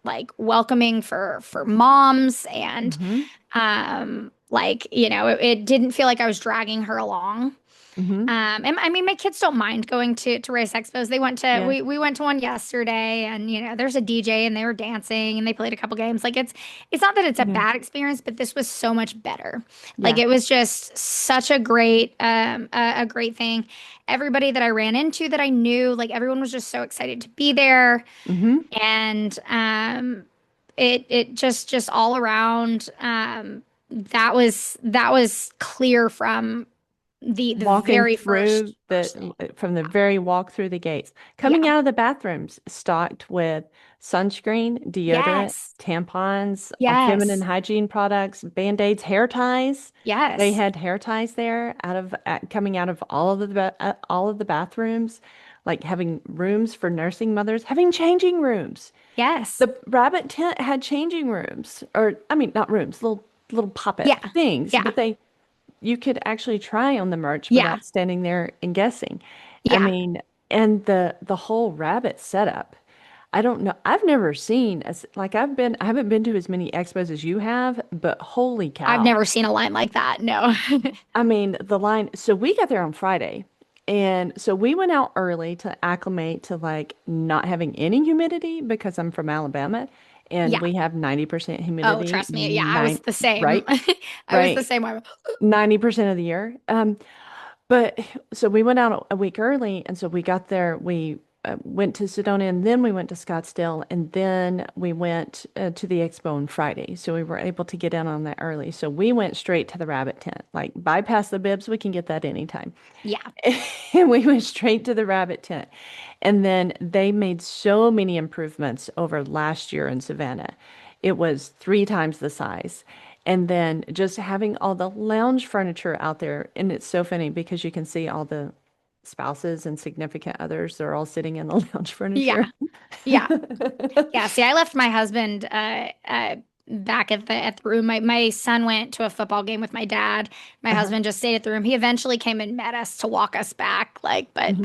like welcoming for moms and Hmm. it didn't feel like I was dragging her along. Hmm. And I mean, my kids don't mind going to race expos. They went to Yeah. we went to one yesterday, and there's a DJ, and they were dancing, and they played a couple games. Like it's not that it's a Yeah. bad experience, but this was so much better. Like Yeah. it was just such a great thing. Everybody that I ran into that I knew, like everyone was just so excited to be there, Hmm. and it just all around that was clear from the walking very through first thing. from the very walk through the gates, coming Yeah. out of the bathrooms stocked with sunscreen, deodorant, Yes. tampons, feminine Yes. hygiene products, band-aids, hair ties. They Yes. had hair ties there coming out of all of the bathrooms, like having rooms for nursing mothers, having changing rooms. Yes. The rabbit tent had changing rooms, or I mean, not rooms, little pop-up Yeah. things, Yeah. but you could actually try on the merch Yeah. without standing there and guessing. I Yeah. mean, and the whole rabbit setup. I don't know. I've never seen as like I haven't been to as many expos as you have, but holy I've cow. never seen a line like that. No. I mean, the line, so we got there on Friday. And so we went out early to acclimate to like not having any humidity because I'm from Alabama and Yeah. we have 90% Oh, humidity, trust me. Yeah, I was the same. right? I was the Right. same way. 90% of the year. But so we went out a week early, and so we got there. We went to Sedona, and then we went to Scottsdale, and then we went to the expo on Friday. So we were able to get in on that early. So we went straight to the rabbit tent, like bypass the bibs. We can get that anytime. Yeah. And we went straight to the rabbit tent. And then they made so many improvements over last year in Savannah. It was three times the size. And then just having all the lounge furniture out there. And it's so funny because you can see all the spouses and significant others. They're all sitting in the lounge Yeah. furniture. Yeah. Yeah. See, I left my husband back at the room. My son went to a football game with my dad. My Uh-huh. husband just stayed at the room. He eventually came and met us to walk us back. Like, but Mhm.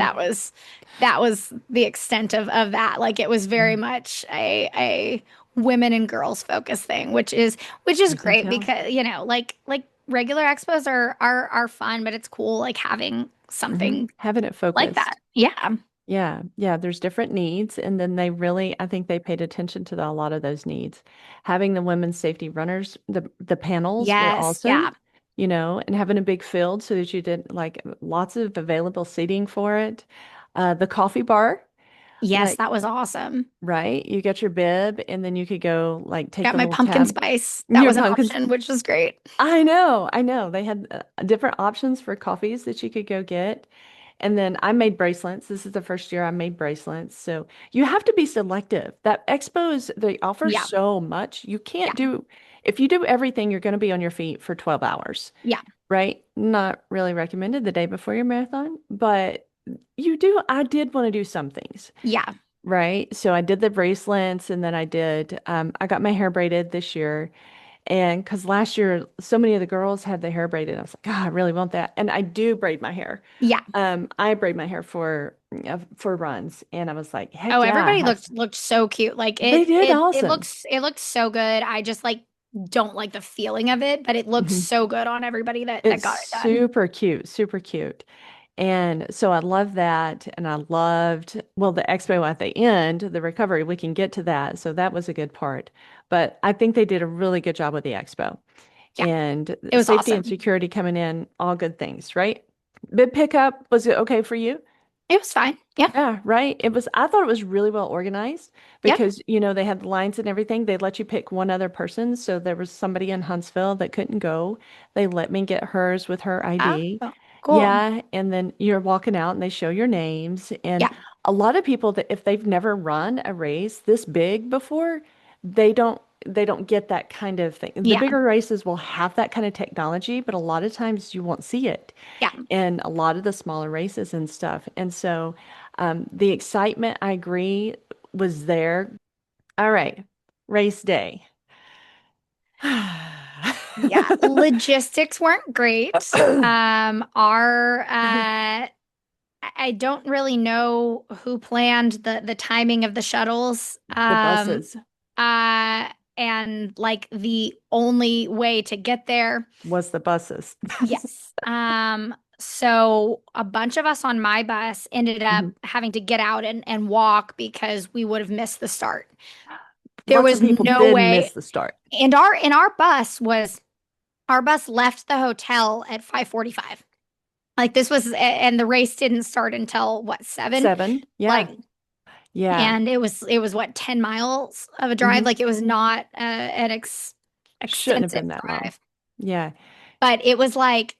that was the extent of that. Like it was very Mhm. much a women and girls focus thing, which is You can great tell. because, like regular expos are fun, but it's cool like having something Having it like that. focused. Yeah. Yeah, yeah, there's different needs, and then they really, I think they paid attention to a lot of those needs. Having the women's safety runners, the panels were Yes. awesome, Yeah. and having a big field so that you did like lots of available seating for it. The coffee bar, Yes, like that was awesome. right, you get your bib, and then you could go like take Got the my little pumpkin tab. spice. That Your was an pumpkins. option, which was great. I know. They had different options for coffees that you could go get. And then I made bracelets. This is the first year I made bracelets. So you have to be selective. That expos, they offer Yeah. so much. You Yeah. can't do, if you do everything, you're going to be on your feet for 12 hours, Yeah. right? Not really recommended the day before your marathon, but I did want to do some things, Yeah. right? So I did the bracelets and then I got my hair braided this year. And because last year, so many of the girls had the hair braided, I was like, God, I really want that. And I do braid my hair. Yeah. I braid my hair for runs, and I was like, Oh, heck yeah, I everybody have. looked so cute. Like They did awesome. it looks so good. I just like don't like the feeling of it, but it looks Mhm. so good on everybody that It's got it done. super cute, super cute. And so I love that. And I loved, well, the expo at the end, the recovery, we can get to that. So that was a good part. But I think they did a really good job with the expo Yeah. and It was safety and awesome. security coming in, all good things, right? Bid pickup, was it okay for you? It was fine. Yeah. Yeah, right. I thought it was really well organized Yep. because, they had the lines and everything. They'd let you pick one other person. So there was somebody in Huntsville that couldn't go. They let me get hers with her ID. Oh, cool. Yeah. And then you're walking out and they show your names. And Yeah. a lot of people that if they've never run a race this big before, they don't get that kind of thing. The Yeah. bigger races will have that kind of technology, but a lot of times you won't see it Yeah. in a lot of the smaller races and stuff. And so the excitement, I agree, was there. All right, race day. Yeah. Logistics weren't great. Our I don't really know who planned the timing of the shuttles. The buses And like the only way to get there. was the buses. Yes. So a bunch of us on my bus ended up Mhm. having to get out and walk because we would have missed the start. There Lots was of people no did miss way. the start. And our bus left the hotel at 5:45. Like this was, and the race didn't start until what, 7? 7, yeah, Like, yeah. and it was what, 10 miles of a drive. Hmm. Like it was not Shouldn't have extensive been that long. drive. Yeah. but it was like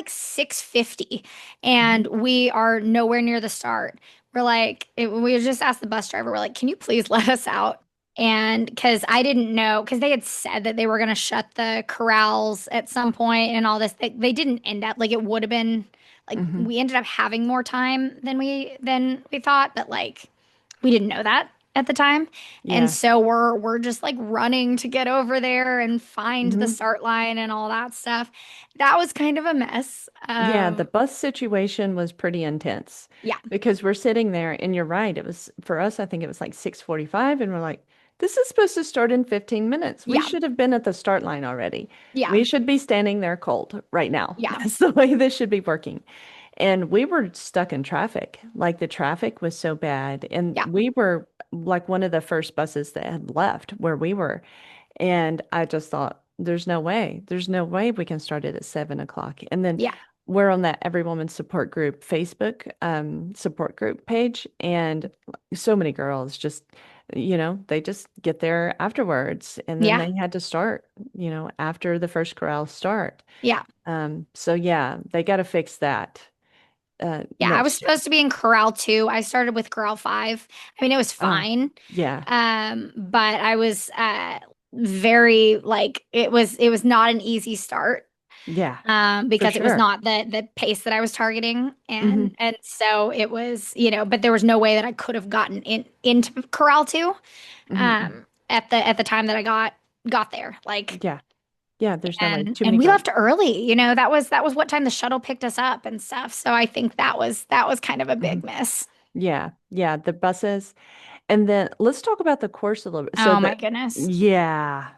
6:50 and Mhm. we are nowhere near the start. We just asked the bus driver, we're like, can you please let us out? And because I didn't know, because they had said that they were going to shut the corrals at some point and all this. They didn't end up, like, it would have been like Mhm. we ended up having more time than we thought, but like we didn't know that at the time. And Yeah. so we're just like running to get over there and find the Mhm. start line and all that stuff. That was kind of a mess. Yeah, the bus situation was pretty intense Yeah, because we're sitting there and you're right. It was for us, I think it was like 6:45 and we're like, this is supposed to start in 15 minutes. We yeah, should have been at the start line already. yeah, We should be standing there cold right now. yeah, That's the way this should be working. And we were stuck in traffic. Like the traffic was so bad. And yeah, we were like one of the first buses that had left where we were. And I just thought, there's no way. There's no way we can start it at 7 o'clock. And then yeah, we're on that Every Woman Support Group Facebook support group page. And so many girls just, they just get there afterwards. And then yeah, they had to start, after the first corral start. yeah. So yeah, they got to fix that Yeah, I was next year. supposed to be in Corral 2. I started with Corral 5. I mean, it was Oh, fine. yeah, But I was very like it was not an easy start. yeah, for Because it was sure. not the pace that I was targeting. Hmm. And so it was, but there was no way that I could have gotten into Corral 2 Hmm. at the time that I got there. Like Yeah, yeah, there's no way. and Too and many we girls. left early. That was what time the shuttle picked us up and stuff. So I think that was kind of a Hmm. big miss. Yeah, yeah, the buses. And then let's talk about the course a little bit. So Oh my goodness. yeah.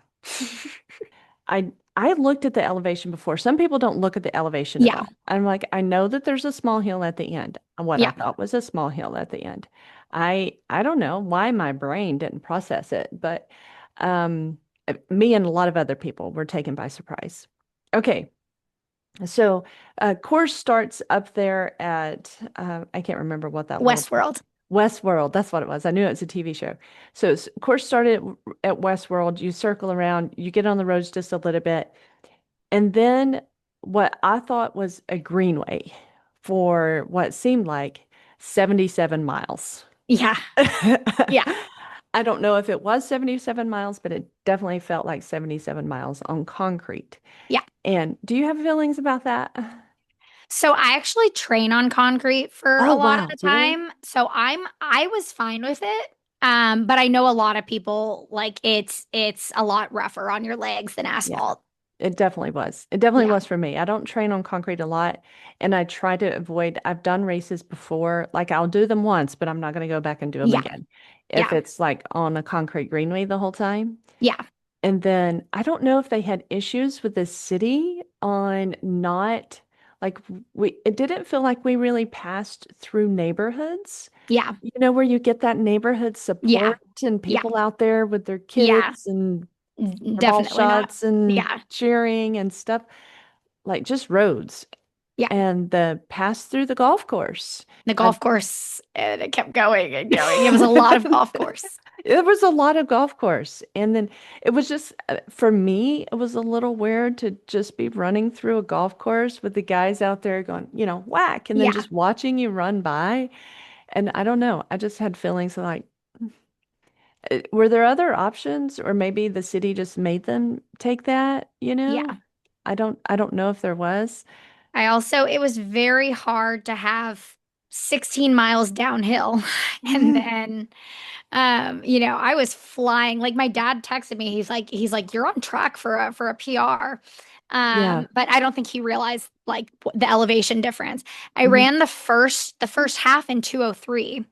I looked at the elevation before. Some people don't look at the elevation at Yeah. all. I'm like, I know that there's a small hill at the end. What I Yeah. thought was a small hill at the end. I don't know why my brain didn't process it, but um me and a lot of other people were taken by surprise. Okay, so course starts up there at I can't remember what that little Westworld. Westworld. That's what it was. I knew it was a TV show. So course started at Westworld. You circle around, you get on the roads just a little bit, and then what I thought was a greenway for what seemed like 77 miles. Yeah. Yeah. I don't know if it was 77 miles, but it definitely felt like 77 miles on concrete. Yeah. And do you have feelings about that? So I actually train on concrete for Oh, a lot of wow. the Really? time. So I was fine with it. But I know a lot of people like it's a lot rougher on your legs than Yeah, asphalt. it definitely was. It definitely Yeah. was for me. I don't train on concrete a lot, and I try to avoid, I've done races before. Like I'll do them once, but I'm not going to go back and do them Yeah. again if Yeah. it's like on a concrete greenway the whole time. Yeah. And then I don't know if they had issues with the city on not like it didn't feel like we really passed through neighborhoods, Yeah. where you get that neighborhood Yeah. support and Yeah. people out there with their Yeah. kids and their ball Definitely not. shots and Yeah. cheering and stuff, like just roads Yeah. and the pass through the golf course. The I, golf course, and it kept going and going. It was a lot of golf course. It was a lot of golf course. And then it was just, for me, it was a little weird to just be running through a golf course with the guys out there going, whack, and then Yeah. just watching you run by. And I don't know. I just had feelings like, were there other options, or maybe the city just made them take that, Yeah. I don't know if there was. It was very hard to have 16 miles downhill. And then, I was flying. Like my dad texted me. He's like, you're on track for a PR. Yeah. But I don't think he realized like the elevation difference. I Hmm. ran the first half in 2:03.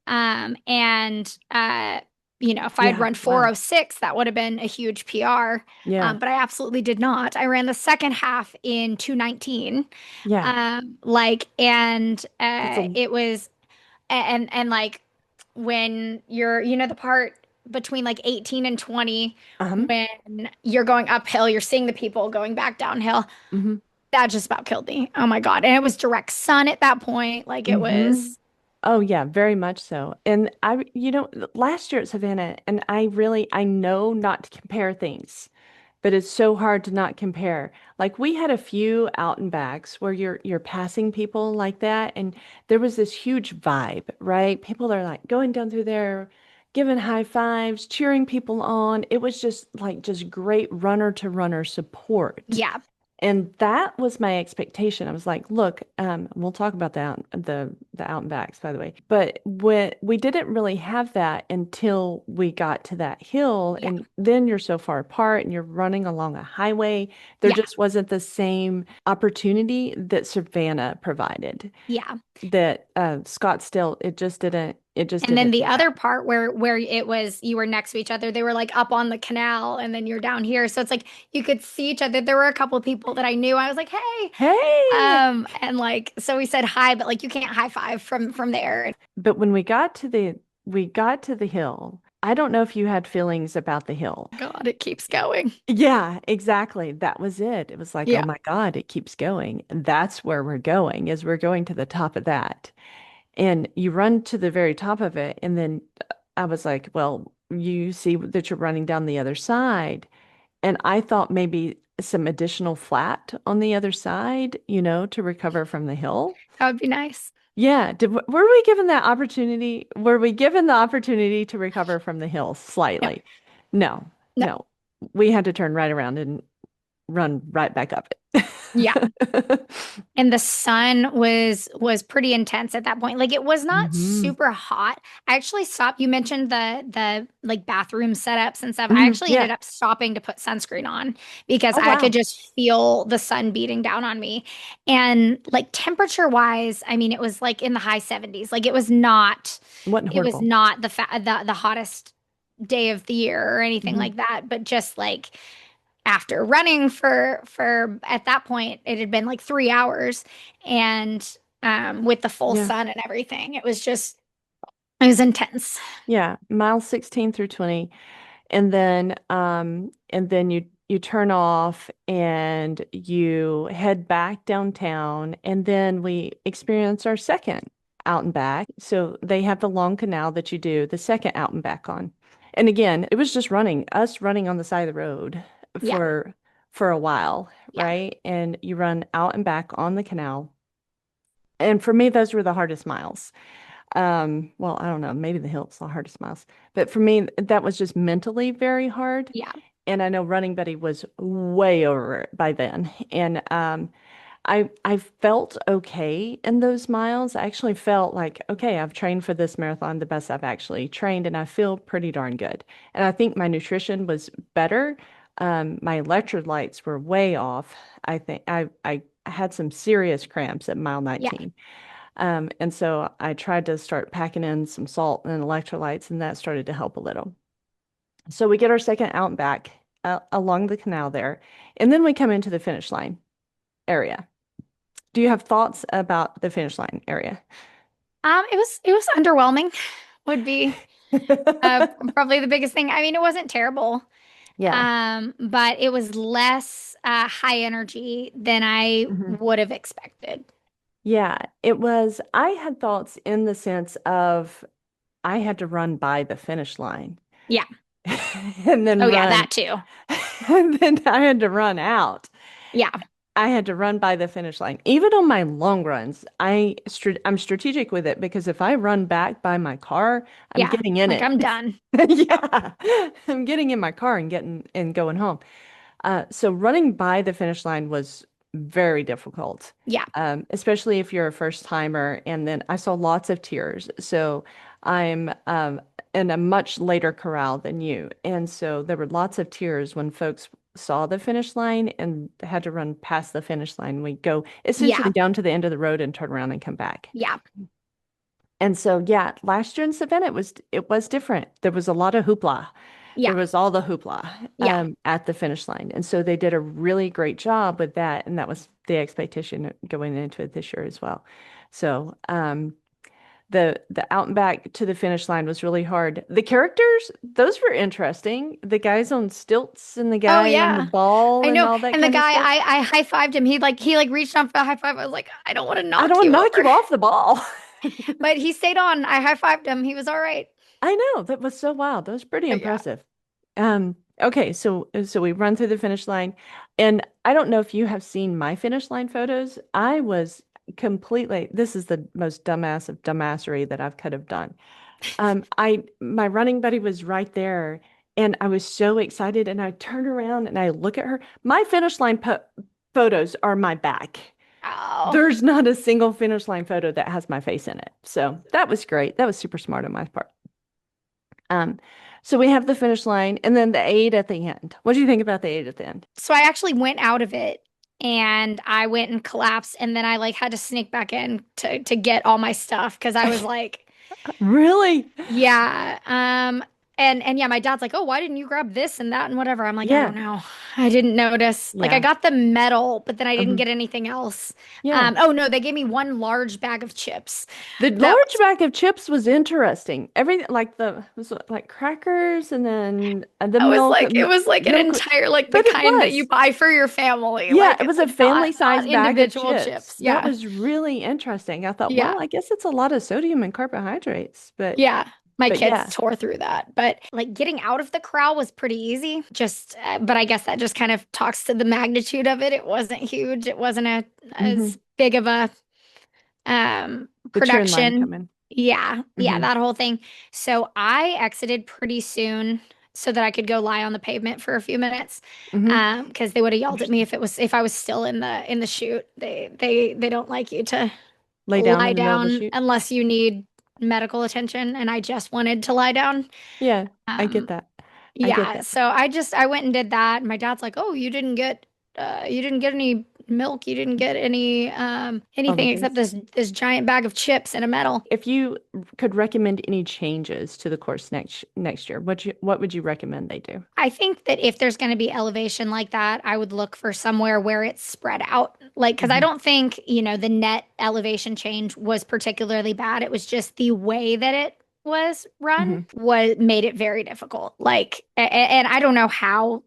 And if I had Yeah. run Wow. 4:06, that would have been a huge PR. Yeah. But I absolutely did not. I ran the second half in 2:19. Yeah. And That's a it was and like when you're the part between like 18 and 20 um when you're going uphill, you're seeing the people going back downhill. hmm That just about killed me. Oh my God. And it was direct sun at that point. Like it hmm was, Oh yeah, very much so. And last year at Savannah, and I know not to compare things but it's so hard to not compare. Like we had a few out and backs where you're passing people like that, and there was this huge vibe, right? People are like going down through there, giving high fives, cheering people on. It was just like just great runner to runner support. Yeah. And that was my expectation. I was like, look, we'll talk about the out and backs, by the way. But when we didn't really have that until we got to that hill, Yeah. and then you're so far apart and you're running along a highway. There Yeah. just wasn't the same opportunity that Savannah provided. Yeah. That Scottsdale, it just And then didn't the do that. other part where it was you were next to each other, they were like up on the canal and then you're down here. So it's like you could see each other. There were a couple of people that I knew. I was like, "Hey." Hey! And like so we said hi, but like you can't high five from there. But when we got to the hill, I don't know if you had feelings about the hill. God, it keeps going. Yeah, exactly. That was it. It was like, oh Yeah. my God, it keeps going. And that's where we're going, is we're going to the top of that. And you run to the very top of it. And then I was like, well, you see that you're running down the other side. And I thought maybe some additional flat on the other side, to recover from the hill. That would be nice. Yeah. Were we given that opportunity? Were we given the opportunity to recover from the hill No, slightly? No, no. no. We had to turn right around and run right back up Yeah. it. And the sun was pretty intense at that point. Like it was not hmm super hot. I actually stopped. You mentioned the like bathroom setups and stuff. I actually ended Yeah. up stopping to put sunscreen on because Oh, I could wow. just feel the sun beating down on me. And like temperature wise, I mean, it was like in the high 70s. Like It wasn't it was horrible. not the hottest day of the year or anything hmm like that, but just like after running for at that point it had been like 3 hours and with the full Yeah. sun and everything it was intense. Yeah. Miles 16 through 20. And then you turn off and you head back downtown. And then we experience our second out and back. So they have the long canal that you do the second out and back on. And again, it was just us running on the side of the road Yeah. for a while, Yeah. right? And you run out and back on the canal. And for me, those were the hardest miles. Well, I don't know, maybe the hill's the hardest miles, but for me, that was just mentally very hard. Yeah. And I know Running Buddy was way over it by then. And I felt okay in those miles. I actually felt like, okay, I've trained for this marathon the best I've actually trained, and I feel pretty darn good. And I think my nutrition was better. My electrolytes were way off. I think I had some serious cramps at mile Yeah. 19. And so I tried to start packing in some salt and electrolytes, and that started to help a little. So we get our second out and back along the canal there, and then we come into the finish line area. Do you have thoughts about the finish line area? It was underwhelming would be uh probably the biggest thing. I mean, it wasn't terrible. Yeah. But it was less high energy than I hmm would have expected. Yeah, it was. I had thoughts in the sense of I had to run by the finish line Yeah. and then Oh yeah, run, that too. and then I had to run out. Yeah. I had to run by the finish line. Even on my long runs, I'm strategic with it because if I run back by my car, I'm Yeah. getting in Like it. I'm done. Yeah, I'm getting in my car and getting and going home. So running by the finish line was very difficult, Yeah. especially if you're a first timer. And then I saw lots of tears. So I'm in a much later corral than you. And so there were lots of tears when folks saw the finish line and had to run past the finish line. We go essentially Yeah. down to the end of the road and turn around and come back. Yeah. And so, yeah, last year in Savannah, it was different. There was a lot of hoopla. There Yeah. was all the hoopla Yeah. at the finish line, and so they did a really great job with that. And that was the expectation going into it this year as well. So, the out and back to the finish line was really hard. The characters, those were interesting. The guys on stilts and the Oh guy on the yeah. ball I and know. all that And the kind of guy stuff. I high-fived him. He like reached down for the high five. I was like, I don't want to I don't knock want to you knock over. you off the ball. But he stayed on. I high-fived him. He was all right. I know that was so wild. That was pretty But yeah. impressive. Okay, so we run through the finish line, and I don't know if you have seen my finish line photos. I was completely, this is the most dumbass of dumbassery that I've could have done. My running buddy was right there, and I was so excited, and I turned around and I look at her. My finish line po photos are my back. Oh, There's not a single finish line photo that has my face in it. So that was great. That was super smart on my part. Um, so we have the finish line and then the aid at the end. What do you think about the aid at the end? so I actually went out of it and I went and collapsed, and then I like had to sneak back in to get all my stuff because I was like, Really? yeah, and yeah, my dad's like, oh, why didn't you grab this and that and whatever? I'm like, I Yeah. don't know, I didn't notice. Like, I Yeah. got the medal, but then I didn't Mhm. get anything else. Yeah. Oh no, they gave me one large bag of chips. The That large was bag of chips was interesting. Everything like the was it like crackers and then the That was milk, like it was like an milk, entire like the but it kind that you was. buy for your family. Yeah, Like it it's was a like not family-sized bag of individual chips. chips. That Yeah. was really interesting. I thought, Yeah. well, I guess it's a lot of sodium and carbohydrates, Yeah. My but kids yeah. tore through that. But like getting out of the corral was pretty easy. Just but I guess that just kind of talks to the magnitude of it. It wasn't huge. It wasn't Hmm. as big of a The trend line production. coming. Yeah. Yeah, Hmm. that whole thing. So I exited pretty soon so that I could go lie on the pavement for a few minutes. Hmm. Because they would have yelled at me Interesting. if I was still in the chute. They don't like you to Lay down lie in the middle of the down chute. unless you need medical attention, and I just wanted to lie down. Yeah, I get Um, that. I get yeah, that. so I went and did that. And my dad's like, "Oh, you didn't get any milk. You didn't get any All the anything except things. this giant bag of chips and a medal." If you could recommend any changes to the course next year, what would you recommend they do? I think that if there's going to be elevation like that, I would look for somewhere where it's spread out. Like, because I Hmm. don't think, the net elevation change was particularly bad. It was just the way that it was run Hmm. was made it very difficult. Like, and I don't know how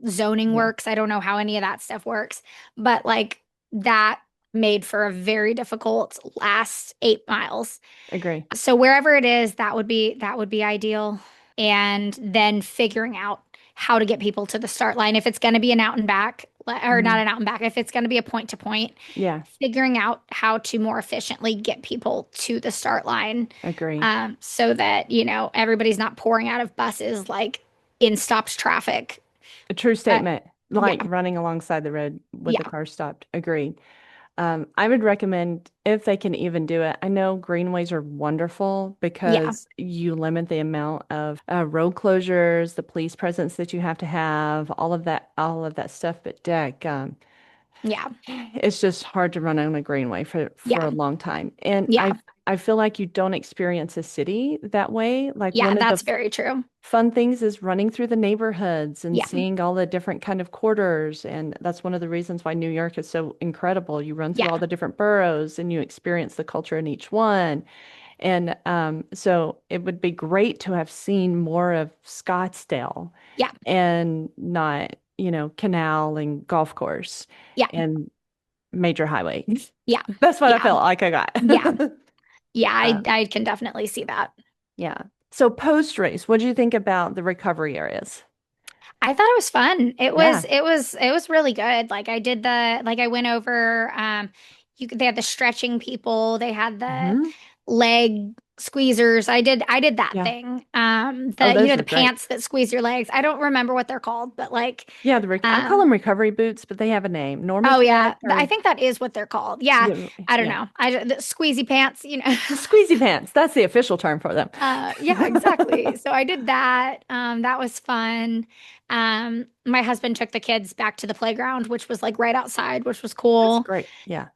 zoning Yeah, works. I don't know how any of that stuff works, but like that made for a very difficult last 8 miles. agree. So wherever it is, that would be ideal. And then figuring out how to get people to the start line. If it's going to be an out and back, or not Hmm. an out and back, if it's going to be a point to point, Yeah, figuring out how to more efficiently get people to the start line, agree. so that, everybody's not pouring out of buses like in stopped traffic. A true Uh, statement, like yeah, running alongside the road with the yeah, car stopped. Agreed. I would recommend if they can even do it. I know greenways are wonderful yeah, because you limit the amount of road closures, the police presence that you have to have, all of that stuff. But deck, yeah, it's just hard to run on a greenway for yeah, a long time. And yeah, I feel like you don't experience a city that way. Like yeah, one of the that's very true. fun things is running through the neighborhoods and Yeah, seeing all the different kind of quarters. And that's one of the reasons why New York is so incredible. You run through all yeah, the different boroughs and you experience the culture in each one. And so it would be great to have seen more of Scottsdale yeah, and not, canal and golf course yeah, and major highway. yeah, That's what I yeah, felt like I got. yeah, yeah, I, Um, I can definitely see that. yeah. So post race, what do you think about the recovery areas? I thought it was fun. It was Yeah. it was it was really good. Like I went over they had the stretching people, they had the Hmm. leg squeezers. I did that Yeah. thing. Oh, The those the are great. pants that squeeze your legs. I don't remember what they're called, but like Yeah, I call them um recovery boots, but they have a name. oh yeah, Normatec I or think that is what they're called. Yeah. yeah, I don't yeah. know. The squeezy pants. The squeezy pants. That's the official term for them. Yeah, exactly. So I did that. That was fun. My husband took the kids back to the playground, which was like right outside, which was That's cool. great. Yeah.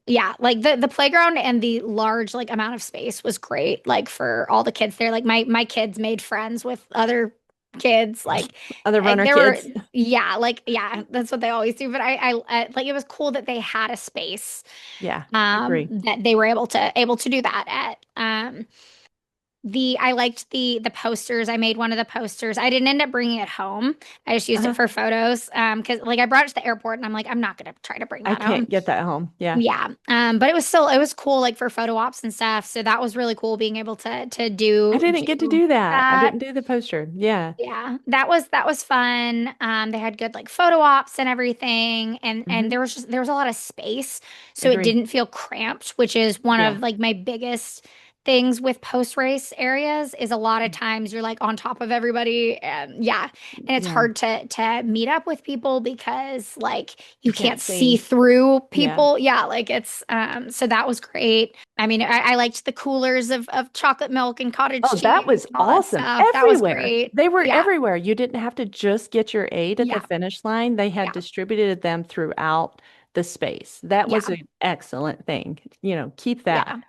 Yeah, like the playground and the large like amount of space was great, like for all the kids there. Like my kids made friends with other kids. Other runner There were kids. yeah, that's what they always do. But like it was cool that they had a space Yeah, agree. that they were able to do that at. I liked the posters. I made one of the posters. I didn't end up bringing it home. I just used it Uh-huh. for photos. Because like I brought it to the airport and I'm like, I'm not gonna try to bring I that home. can't get that home. Yeah. Yeah. But it was cool like for photo ops and stuff. So that was really cool being able to I do didn't get to do that. I that. didn't do the poster. Yeah. Yeah, that was fun. They had good like photo ops and everything, and Hmm. there was a lot of space, so it Agree. didn't feel cramped, which is one Yeah. of like my biggest things with post race areas is a lot of times you're like on top of everybody, and yeah, and it's Yeah. hard to meet up with people because like you You can't can't see see. through Yeah. people. Yeah, like it's so that was great. I mean, I liked the coolers of chocolate milk and cottage Oh, that cheese was and all that awesome. stuff. That was Everywhere. great. They were Yeah. everywhere. You didn't have to just get your aid at the Yeah. finish line. They had Yeah. distributed them throughout the space. That was Yeah. an excellent thing. Keep that. Yeah.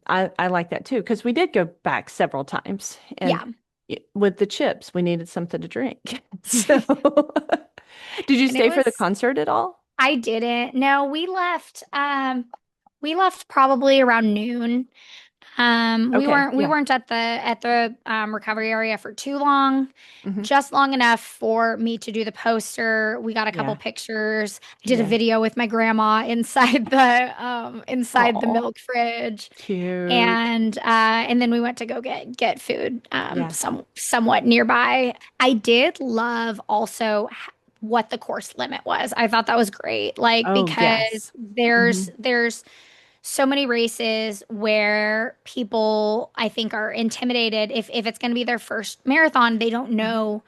I like that too, because we did go back several times. And Yeah. with the chips, we needed something to drink. So, did you And it stay for the was concert at all? I didn't. No, we left probably around noon. Okay. We Yeah. weren't at the recovery area for too long, Hmm. just long enough for me to do the poster. We got a couple Yeah. pictures. I did a Yeah. video with my grandma inside the Oh, milk fridge. cute. And then we went to go get food Yeah. somewhat nearby. I did love also what the course limit was. I thought that was great. Like Oh, because yes. Hmm. there's so many races where people I think are intimidated if it's going to be their first marathon, they don't know,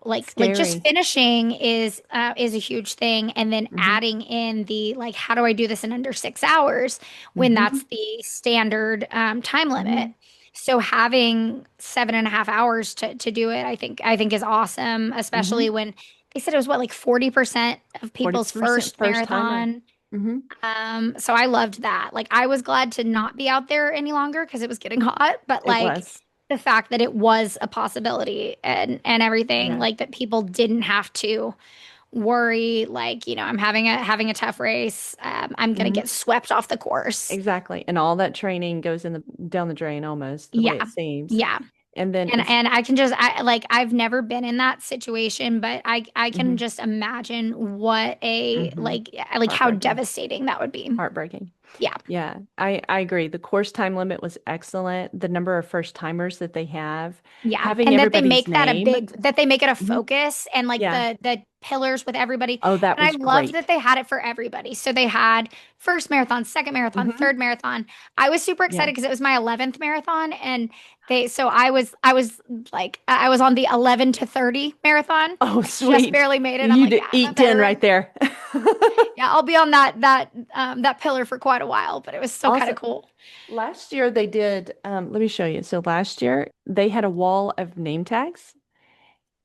like just Scary. finishing is a huge thing, and then Hmm. adding in the like, how do I do this in under 6 hours when Hmm. that's the standard time limit? Hmm. So having 7.5 hours to do it, I think is awesome, especially Hmm. when they said it was what like 40% of people's 40% first first timer. marathon. Hmm. So I loved that. Like I was glad to not be out there any longer because it was getting hot, but It like was. the fact that it was a possibility and everything, Yeah. like that people didn't have to worry, like, I'm having a tough race. I'm gonna Hmm. get swept off the course. Exactly. And all that training goes in the down the drain almost the way Yeah. it seems. Yeah. And then it's And I can just I've never been in that situation, but I can hmm just imagine what a hmm like how heartbreaking. devastating that would be. Heartbreaking. Yeah. Yeah, I agree. The course time limit was excellent. The number of first timers that they have, Yeah. having And everybody's name. that they make it a Hmm. focus and like Yeah. the pillars with everybody. Oh, that And I was loved great. that they had it for everybody. So they had first marathon, second marathon, Hmm. third marathon. I was super Yeah. excited because it was my 11th marathon and so I was like I was on the 11 to 30 marathon. Oh, I just sweet. barely made it. I'm You like, did yeah, I'm eat 10 better. right there. Yeah, I'll be on that pillar for quite a while, but it was still kind Also, of cool. last year they did, let me show you. So last year they had a wall of name tags.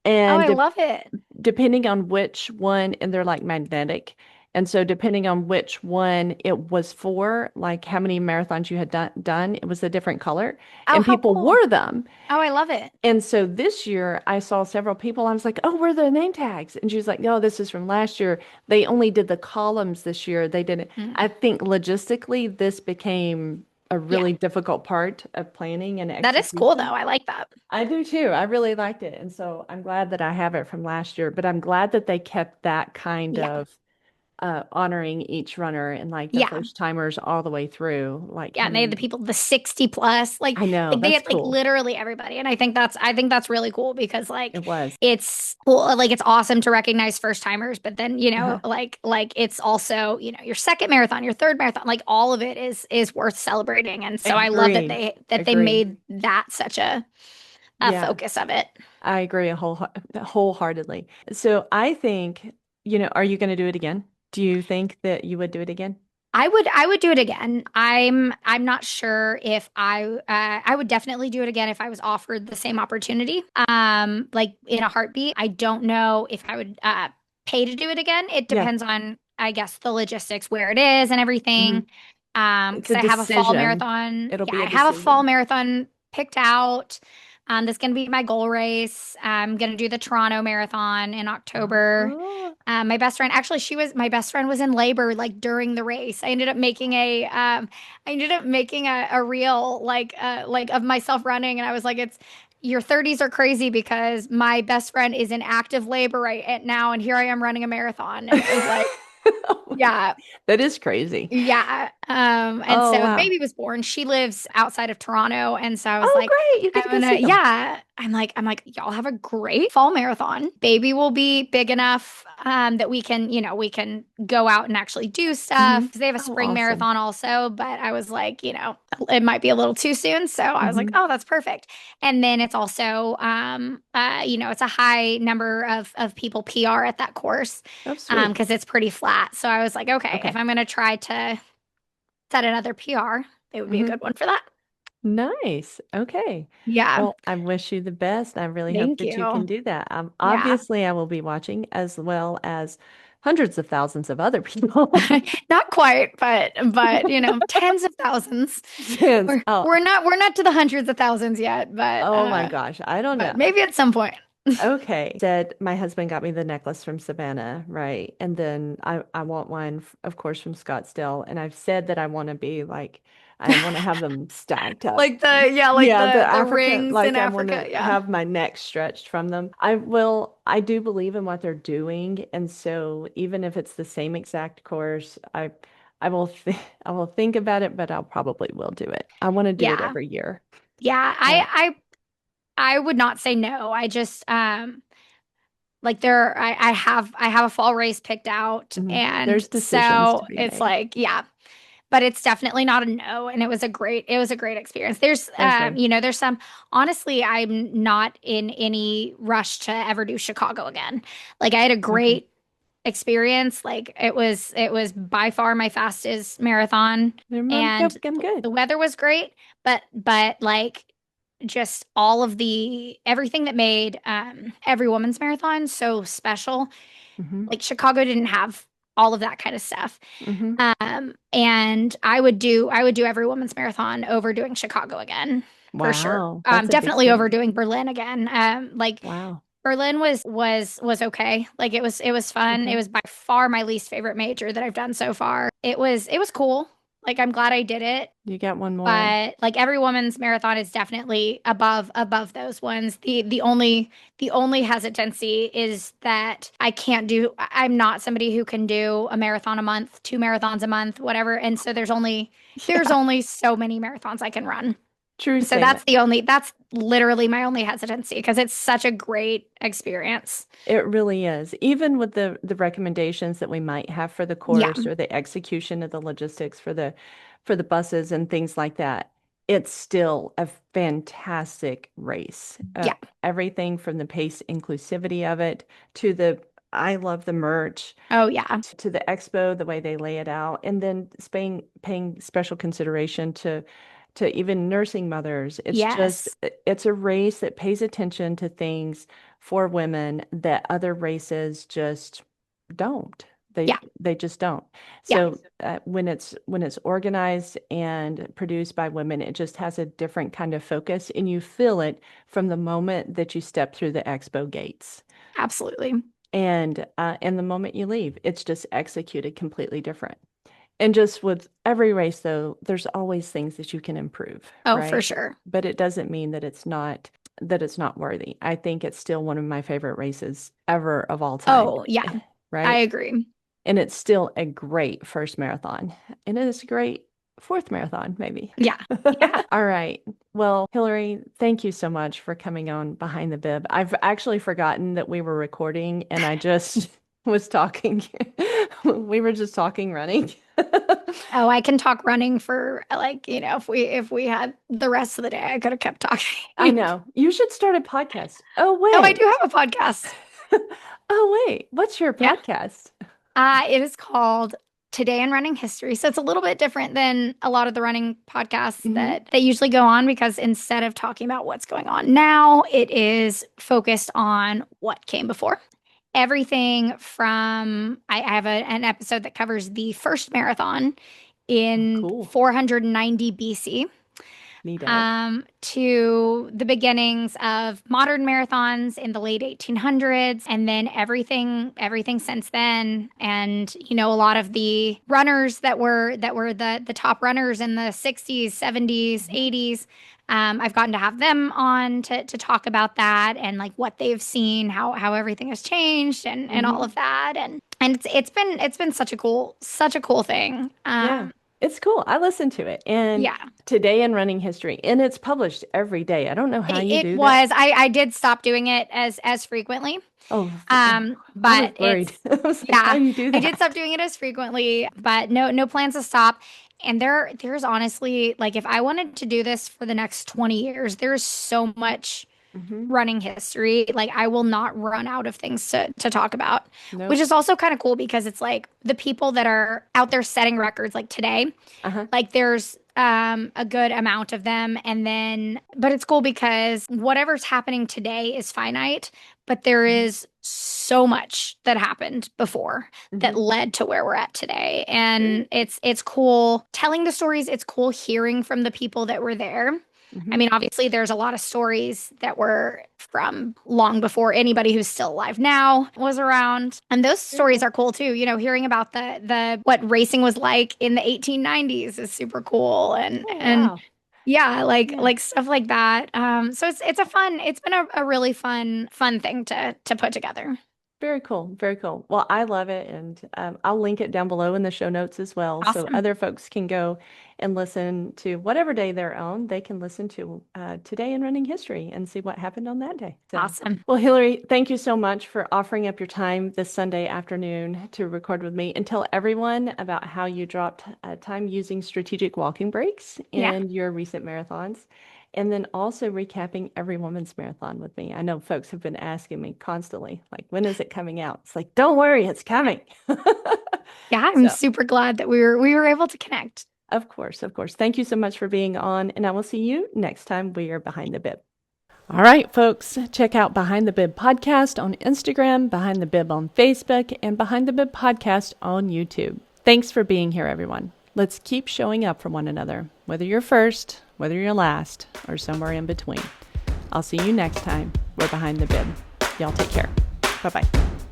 Oh, And I love it. depending on which one, and they're like magnetic. And so depending on which one it was for, like how many marathons you had done, it was a different color. Oh, And how people cool. wore them. Oh, I love it. And so this year I saw several people. I was like, oh, where are the name tags? And she was like, no, this is from last year. They only did the columns this year. They didn't. I Mm. think logistically, this became a Yeah. really difficult part of planning and That is cool though. execution. I like that. I do too. I really liked it. And so I'm glad that I have it from last year, but I'm glad that they kept that kind Yeah. of honoring each runner and like the Yeah. first timers all the way through, like Yeah. And they had the coming. people, the 60 plus, I know, like they that's had like cool. literally everybody. And I think that's really cool because like It was. it's cool. Like it's awesome to recognize first timers, but then, Uh-huh. like it's also, your second marathon, your third marathon, like all of it is worth celebrating. And so I love Agree. that they Agree. made that such a Yeah, focus of it. I agree wholeheartedly. So I think, are you going to do it again? Do you think that you would do it again? I would do it again. I'm not sure if I would definitely do it again if I was offered the same opportunity. Like in a heartbeat. I don't know if I would pay to do it again. It Yeah. depends on I guess the logistics where it is and Hmm. everything. It's Because a I have a fall decision. marathon. It'll Yeah, be I a have a fall decision. marathon picked out. That's going to be my goal race. I'm going to do the Toronto Marathon in October. Oh, My best friend, actually, my best friend was in labor like during the race. I ended up making a reel like of myself running, and I was like, it's your 30s are crazy because my best friend is in active labor right now, and here I am running a marathon, and it was like, yeah, that is crazy. yeah. And Oh, so wow. baby was born. She lives outside of Toronto. And so I was Oh, like, great. You get to go see them. yeah. I'm like, y'all have a great fall marathon. Baby will be big enough that we can go out and actually do Hmm. stuff. 'Cause they have a Oh, spring awesome. marathon also, but I was like, it might be a little too soon. So I was like, Hmm. oh, that's perfect. And then it's also it's a high number of people PR at that course Oh, sweet. because it's pretty flat. So I was like, okay, if Okay. I'm going to try to set another PR, it would be a Hmm. good one for that. Nice. Okay. Yeah. Well, I wish you the best. I really hope Thank that you can you. do that. Yeah. Obviously, I will be watching as well as hundreds of thousands of other people. Not quite, but tens of thousands. Yes. Oh, We're not to the hundreds of thousands yet, oh my gosh. I don't but know. maybe at some point. Okay. Said my husband got me the necklace from Savannah, right? And then I want one, of course, from Scottsdale. And I've said that I want to be like, I want to have them stacked up. Like Yeah, the the African, rings in like I want to Africa. Yeah. have my neck stretched from them. I do believe in what they're doing. And so even if it's the same exact course, I will th I will think about it, but I'll probably will do it. I want to do it Yeah. every year. Yeah. Uh, I would not say no. I just like there I have a fall race picked out, mhm. and There's decisions to so be it's made. like, yeah, but it's definitely not a no, and it was a great experience. Okay. There's some, honestly, I'm not in any rush to ever do Chicago again. Like I had a Okay. great experience. Like it was by far my fastest marathon, and I'm good. the weather was great, but like just all of the everything that made every woman's marathon so special. Hmm. Like Chicago didn't have all of that kind of stuff. Hmm. And I would do every woman's marathon over doing Chicago again for sure. Wow, that's a big Definitely over statement. doing Berlin again. Like Wow. Berlin was okay. Like it was fun. It Okay. was by far my least favorite major that I've done so far. It was cool. Like I'm glad I did it. You got one more. But like every woman's marathon is definitely above those ones. The only hesitancy is that I'm not somebody who can do a marathon a month, two marathons a month, whatever. And so there's Yeah, only so many marathons I can run. true So statement. that's literally my only hesitancy because it's such a great experience. It really is. Even with the recommendations that we might have for the Yeah. course or the execution of the logistics for the buses and things like that, it's still a fantastic race. Yeah. Everything from the pace inclusivity of it to the I love the merch Oh yeah. to the expo, the way they lay it out, and then paying special consideration to even nursing mothers. Yes. It's a race that pays attention to things for women that other races just don't. Yeah. They just don't. Yeah. So when it's organized and produced by women, it just has a different kind of focus, and you feel it from the moment that you step through the expo gates. Absolutely. And the moment you leave, it's just executed completely different. And just with every race, though, there's always things that you can improve, Oh, for right? sure. But it doesn't mean that it's not worthy. I think it's still one of my favorite races ever of all time, Oh, yeah. I right? agree. And it's still a great first marathon. And it is a great fourth marathon, maybe. Yeah. Yeah. All right. Well, Hillary, thank you so much for coming on Behind the Bib. I've actually forgotten that we were recording and I just was talking. We were just talking running. Oh, I can talk running for like, if we had the rest of the day, I could have kept I talking. know. You should start a podcast. Oh, Oh, I wait. do have a podcast. Oh, wait. What's your Yeah. podcast? It is called Today in Running History. So it's a little bit different than a lot of the running podcasts Hmm. that they usually go on because instead of talking about what's going on now, it is focused on what came before. Everything from I have an episode that covers the first marathon Oh, in cool. 490 BC. Neat. Neato. To the beginnings of modern marathons in the late 1800s, and then everything since then. And a lot of the runners that were the top runners in the 60s, 70s, 80s. I've gotten to have them on to talk about that and like what they've seen, how everything has changed, and all of that. And it's been such a cool thing. Yeah, it's cool. I listen to it. And Yeah. Today in Running History, and it's published every day. I don't know how you It do that. was. I did stop doing it as frequently. Oh, I was But worried. it's I was like, how yeah, do you do I did that? stop doing it as frequently, but no plans to stop. And there's honestly, like, if I wanted to do this for the next 20 years, there's so much Hmm. running history. Like, I will not run out of things to talk about, which Nope. is also kind of cool because it's like the people that are out there setting records like today, Uh-huh. like there's a good amount of them. And then, but it's cool because whatever's happening today is finite, but there is so much that happened before that Hmm. led to where we're at today. Sure. And it's cool telling the stories. It's cool hearing from the people that were there. I Hmm. mean, obviously, there's a lot of stories that were from long before anybody who's still alive now was around, and those stories Sure. are cool too. Hearing about the what racing was like in the 1890s is super cool, Oh, and wow. yeah, like Yeah. like stuff like that. So it's been a really fun thing to put together. Very cool. Very cool. Well, I love it. And I'll link it down below in the show notes as well. So Awesome, other folks can go and listen to whatever day they're on. They can listen to Today in Running History and see what happened on that day. So, awesome. well, Hillary, thank you so much for offering up your time this Sunday afternoon to record with me and tell everyone about how you dropped time using strategic walking breaks Yeah. in your recent marathons. And then also recapping every woman's marathon with me. I know folks have been asking me constantly, like, when is it coming out? It's like, don't worry, it's coming. Yeah, I'm So, super glad that we were able to connect. of course, of course. Thank you so much for being on, and I will see you next time we are Behind the Bib. All right, folks, check out Behind the Bib Podcast on Instagram, Behind the Bib on Facebook, and Behind the Bib Podcast on YouTube. Thanks for being here, everyone. Let's keep showing up for one another, whether you're first, whether you're last, or somewhere in between. I'll see you next time. We're Behind the Bib. Y'all take care. Bye-bye.